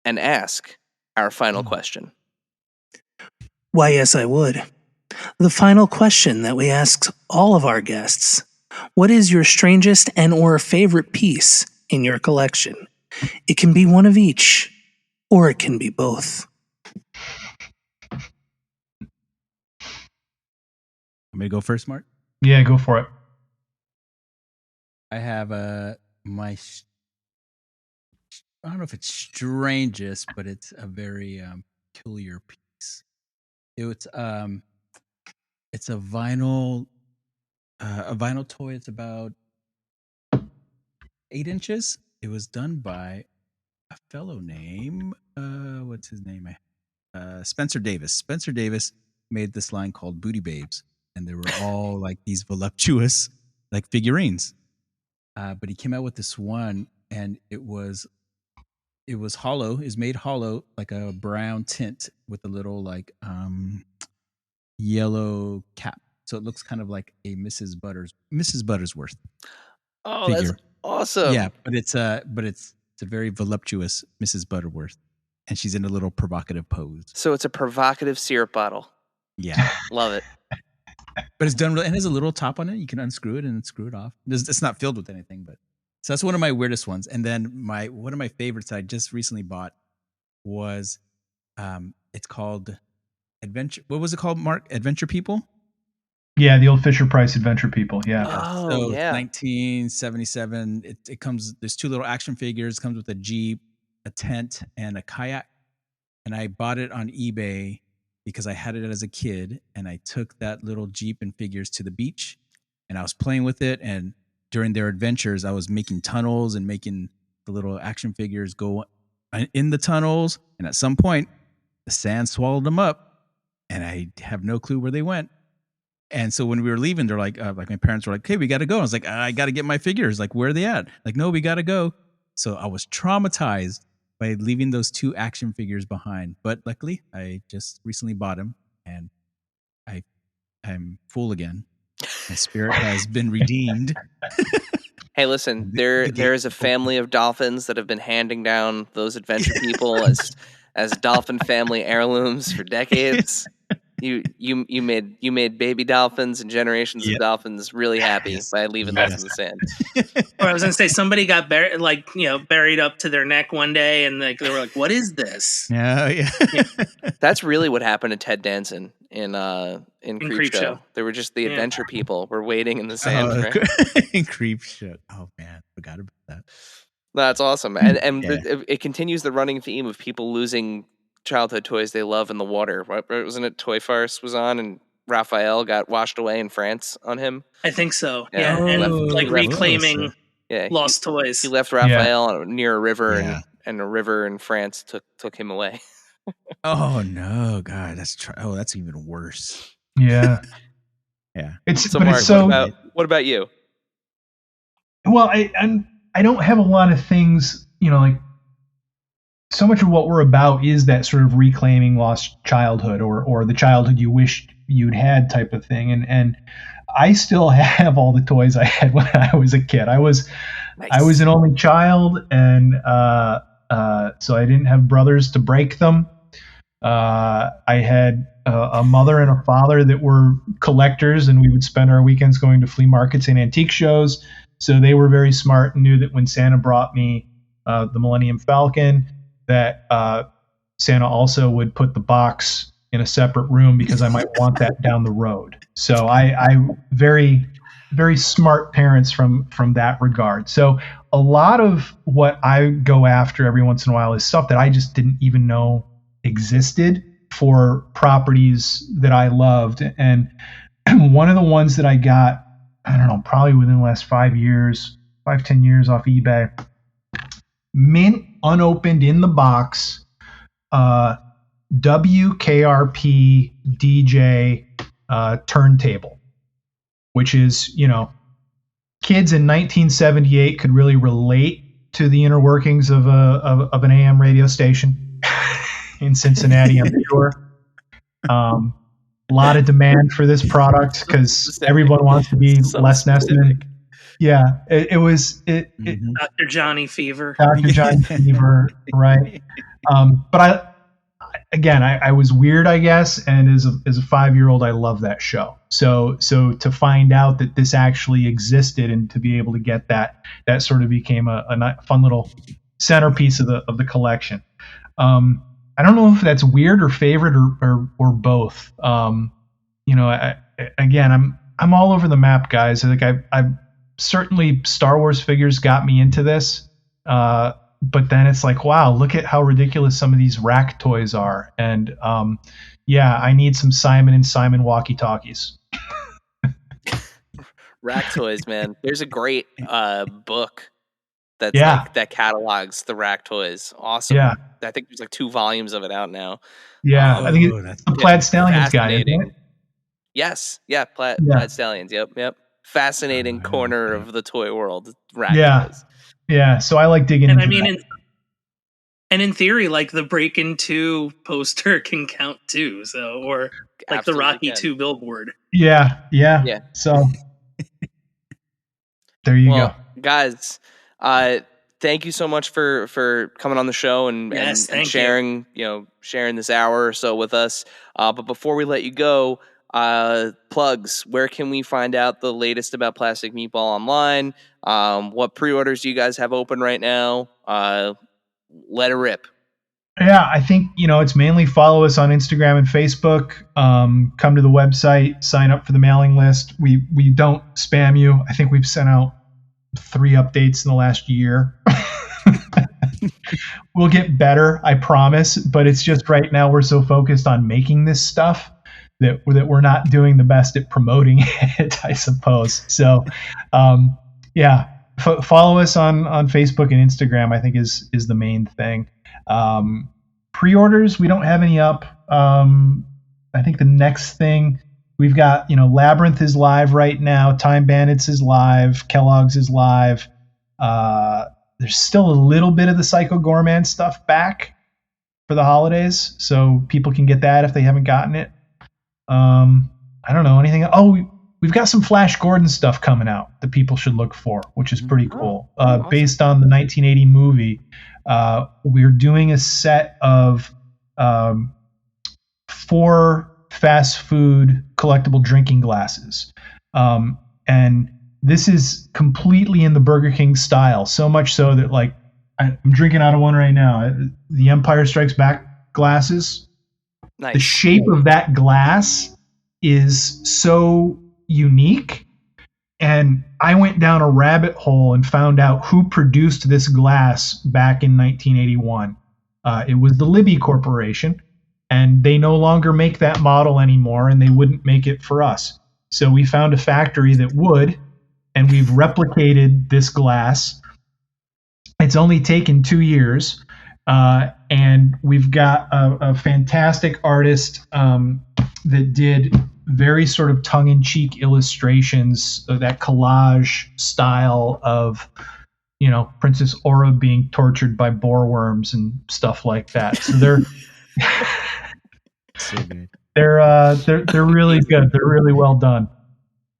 and ask our final question? Why, yes, I would. The final question that we ask all of our guests: what is your strangest and or favorite piece in your collection? It can be one of each, or it can be both. Want me to go first, Mark? Yeah, go for it. I have my, I don't know if it's strangest, but it's a very peculiar piece. It's a vinyl toy. It's about 8 inches. It was done by a fellow named what's his name? Spencer Davis. Spencer Davis made this line called Booty Babes, and they were all like these voluptuous like figurines. But he came out with this one, and it was hollow. It's made hollow, like a brown tint with a little like yellow cap. So it looks kind of like a Mrs. Buttersworth. Oh, figure. That's awesome. Yeah, but it's a very voluptuous Mrs. Butterworth, and she's in a little provocative pose. So it's a provocative syrup bottle. Yeah, love it. But it's done really, and there's a little top on it. You can unscrew it and screw it off. It's not filled with anything, but so that's one of my weirdest ones. And then one of my favorites I just recently bought was, it's called Adventure. What was it called, Mark? Adventure People. Yeah, the old Fisher Price Adventure People. Yeah. Oh, so yeah. 1977. It comes. There's 2 little action figures. It comes with a Jeep, a tent, and a kayak. And I bought it on eBay because I had it as a kid, and I took that little Jeep and figures to the beach, and I was playing with it. And during their adventures, I was making tunnels and making the little action figures go in the tunnels. And at some point, the sand swallowed them up, and I have no clue where they went. And so when we were leaving, they're like my parents were like, "Hey, we got to go." I was like, "I got to get my figures. Like, where are they at?" Like, "No, we got to go." So I was traumatized by leaving those 2 action figures behind. But luckily, I just recently bought them, and I'm full again. My spirit has been redeemed. Hey, listen, there is a family of dolphins that have been handing down those Adventure People as dolphin family heirlooms for decades. You made baby dolphins and generations of dolphins really happy by leaving those in the sand. Or I was gonna say somebody got buried up to their neck one day, and they were like, "What is this?" Yeah. That's really what happened to Ted Danson. in In Creepshow. They were just the adventure people were waiting in the sand. Right? In Creepshow. Oh man, forgot about that. That's awesome, and it continues the running theme of people losing childhood toys they love in the water. Wasn't it Toy Farce was on, and Raphael got washed away in France on him? I think so. Yeah. Yeah, and Left- reclaiming Yeah, lost toys. He left Raphael near a river, and a river in France took him away. Oh no, God, that's even worse. Yeah, yeah. It's So, but Mark, it's so. what about you? Well, I don't have a lot of things, like so much of what we're about is that sort of reclaiming lost childhood or the childhood you wished you'd had type of thing. And I still have all the toys I had when I was a kid. I was an only child, and so I didn't have brothers to break them. I had a mother and a father that were collectors, and we would spend our weekends going to flea markets and antique shows. So they were very smart and knew that when Santa brought me the Millennium Falcon, that Santa also would put the box in a separate room because I might want that down the road. So I very, very smart parents from that regard. So a lot of what I go after every once in a while is stuff that I just didn't even know existed for properties that I loved. And one of the ones that I got, I don't know, probably within the last 10 years off eBay, mint, unopened in the box, WKRP DJ turntable, which is, kids in 1978 could really relate to the inner workings of an AM radio station in Cincinnati, I'm sure. A lot of demand for this product because everyone wants to be Les Nessman. Yeah, it was Dr. Johnny Fever. Dr. Johnny Fever, right? But I was weird, I guess, and as a 5-year-old, I love that show. So to find out that this actually existed and to be able to get that sort of became a fun little centerpiece of the collection. I don't know if that's weird or favorite or both. I'm all over the map, guys. Like I certainly Star Wars figures got me into this. But then it's like, wow, look at how ridiculous some of these rack toys are. And I need some Simon and Simon walkie-talkies. Rack toys, man. There's a great book that catalogs the rack toys. Awesome. Yeah. I think there's like 2 volumes of it out now. Yeah, I think it's the Plaid Stallions guy, isn't it? Yes. Yeah, Plaid Stallions. Yep. Fascinating corner of the toy world. Rack toys. Yeah, so I like digging into that. In theory, like the Breakin' 2 poster can count too. So, or like the Rocky 2 billboard. Yeah. So there you go, guys. Thank you so much for coming on the show and sharing sharing this hour or so with us. But before we let you go, plugs. Where can we find out the latest about Plastic Meatball online? What pre-orders do you guys have open right now? Let it rip. Yeah, I think it's mainly follow us on Instagram and Facebook. Come to the website, sign up for the mailing list. We don't spam you. I think we've sent out 3 updates in the last year. We'll get better, I promise. But it's just right now we're so focused on making this stuff that we're not doing the best at promoting it, I suppose. So, follow us on Facebook and Instagram, I think is the main thing. Pre-orders, we don't have any up. I think the next thing we've got, Labyrinth is live right now. Time Bandits is live. Kellogg's is live. There's still a little bit of the Psycho Gorman stuff back for the holidays, so people can get that if they haven't gotten it. I don't know anything. Oh, we've got some Flash Gordon stuff coming out that people should look for, which is pretty cool. Awesome. Based on the 1980 movie, we're doing a set of 4 fast food collectible drinking glasses. And this is completely in the Burger King style, so much so that I'm drinking out of one right now. The Empire Strikes Back glasses. Nice. The shape of that glass is so unique. And I went down a rabbit hole and found out who produced this glass back in 1981. It was the Libby Corporation, and they no longer make that model anymore, and they wouldn't make it for us. So we found a factory that would, and we've replicated this glass. It's only taken 2 years, and we've got a fantastic artist that did very sort of tongue-in-cheek illustrations, that collage style of, Princess Aura being tortured by boar worms and stuff like that. So they're So good. they're really good. They're really well done.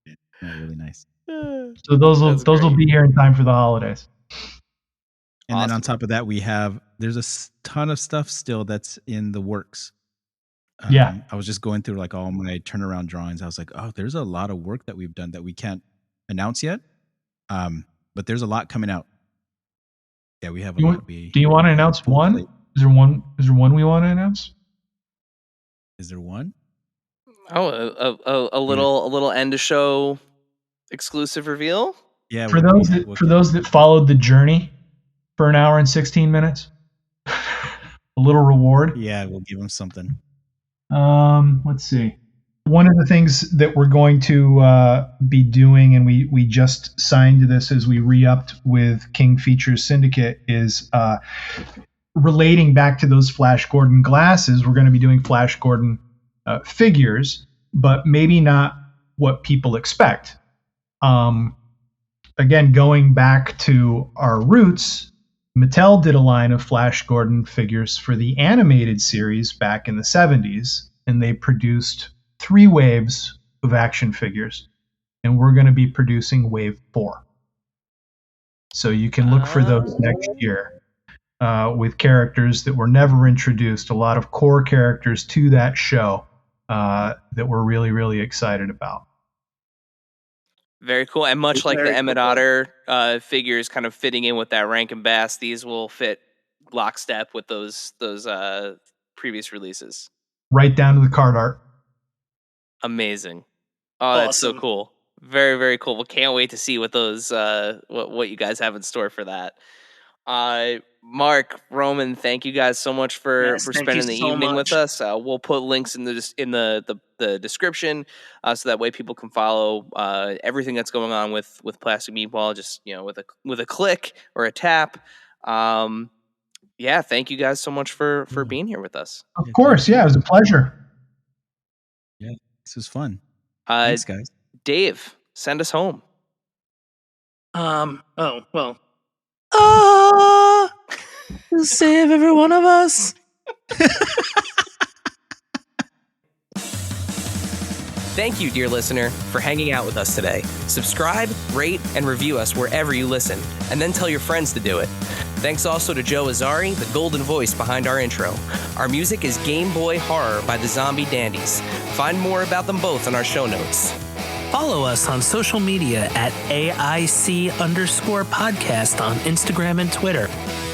Yeah, really nice. So those will be here in time for the holidays. And then on top of that, there's a ton of stuff still that's in the works. I was just going through like all my turnaround drawings. I was like, oh, there's a lot of work that we've done that we can't announce yet. But there's a lot coming out. Yeah, we have a lot. Do you want to announce one? Is there one we want to announce? Is there one? Oh, a little end of show exclusive reveal. Yeah. For those that followed the journey for an hour and 16 minutes, a little reward. Yeah, we'll give them something. Let's see. One of the things that we're going to be doing, and we just signed this as we re-upped with King Features Syndicate, is relating back to those Flash Gordon glasses. We're going to be doing Flash Gordon figures, but maybe not what people expect. Again, going back to our roots, Mattel did a line of Flash Gordon figures for the animated series back in the 70s, and they produced 3 waves of action figures, and we're going to be producing wave 4. So you can look for those next year with characters that were never introduced, a lot of core characters to that show that we're really, really excited about. Very cool. And much like the Emmett Otter figures kind of fitting in with that Rankin Bass, these will fit lockstep with those previous releases. Right down to the card art. Amazing. Oh, that's so cool. Very, very cool. We can't wait to see what those what you guys have in store for that. Mark, Roman, thank you guys so much for spending the evening with us. We'll put links in the description so that way people can follow everything that's going on with Plastic Meatball. Just with a click or a tap. Thank you guys so much for being here with us. Of course, it was a pleasure. Yeah, this was fun. Thanks, guys. Dave, send us home. Save every one of us. Thank you, dear listener, for hanging out with us today. Subscribe, rate, and review us wherever you listen, and then tell your friends to do it. Thanks also to Joe Azari, the golden voice behind our intro. Our music is Game Boy Horror by the Zombie Dandies. Find more about them both in our show notes. Follow us on social media at AIC_podcast on Instagram and Twitter.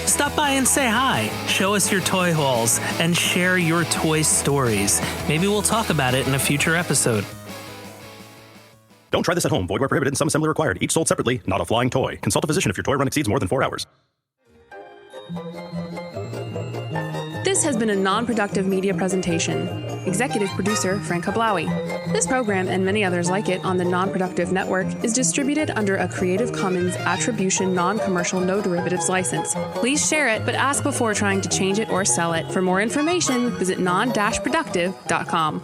Stop by and say hi, show us your toy hauls, and share your toy stories. Maybe we'll talk about it in a future episode. Don't try this at home. Void where prohibited and some assembly required. Each sold separately, not a flying toy. Consult a physician if your toy run exceeds more than 4 hours. This has been a non-productive media presentation. Executive producer, Frank Hablawi. This program and many others like it on the Non-Productive Network is distributed under a Creative Commons Attribution Non-Commercial No Derivatives license. Please share it, but ask before trying to change it or sell it. For more information, visit non-productive.com.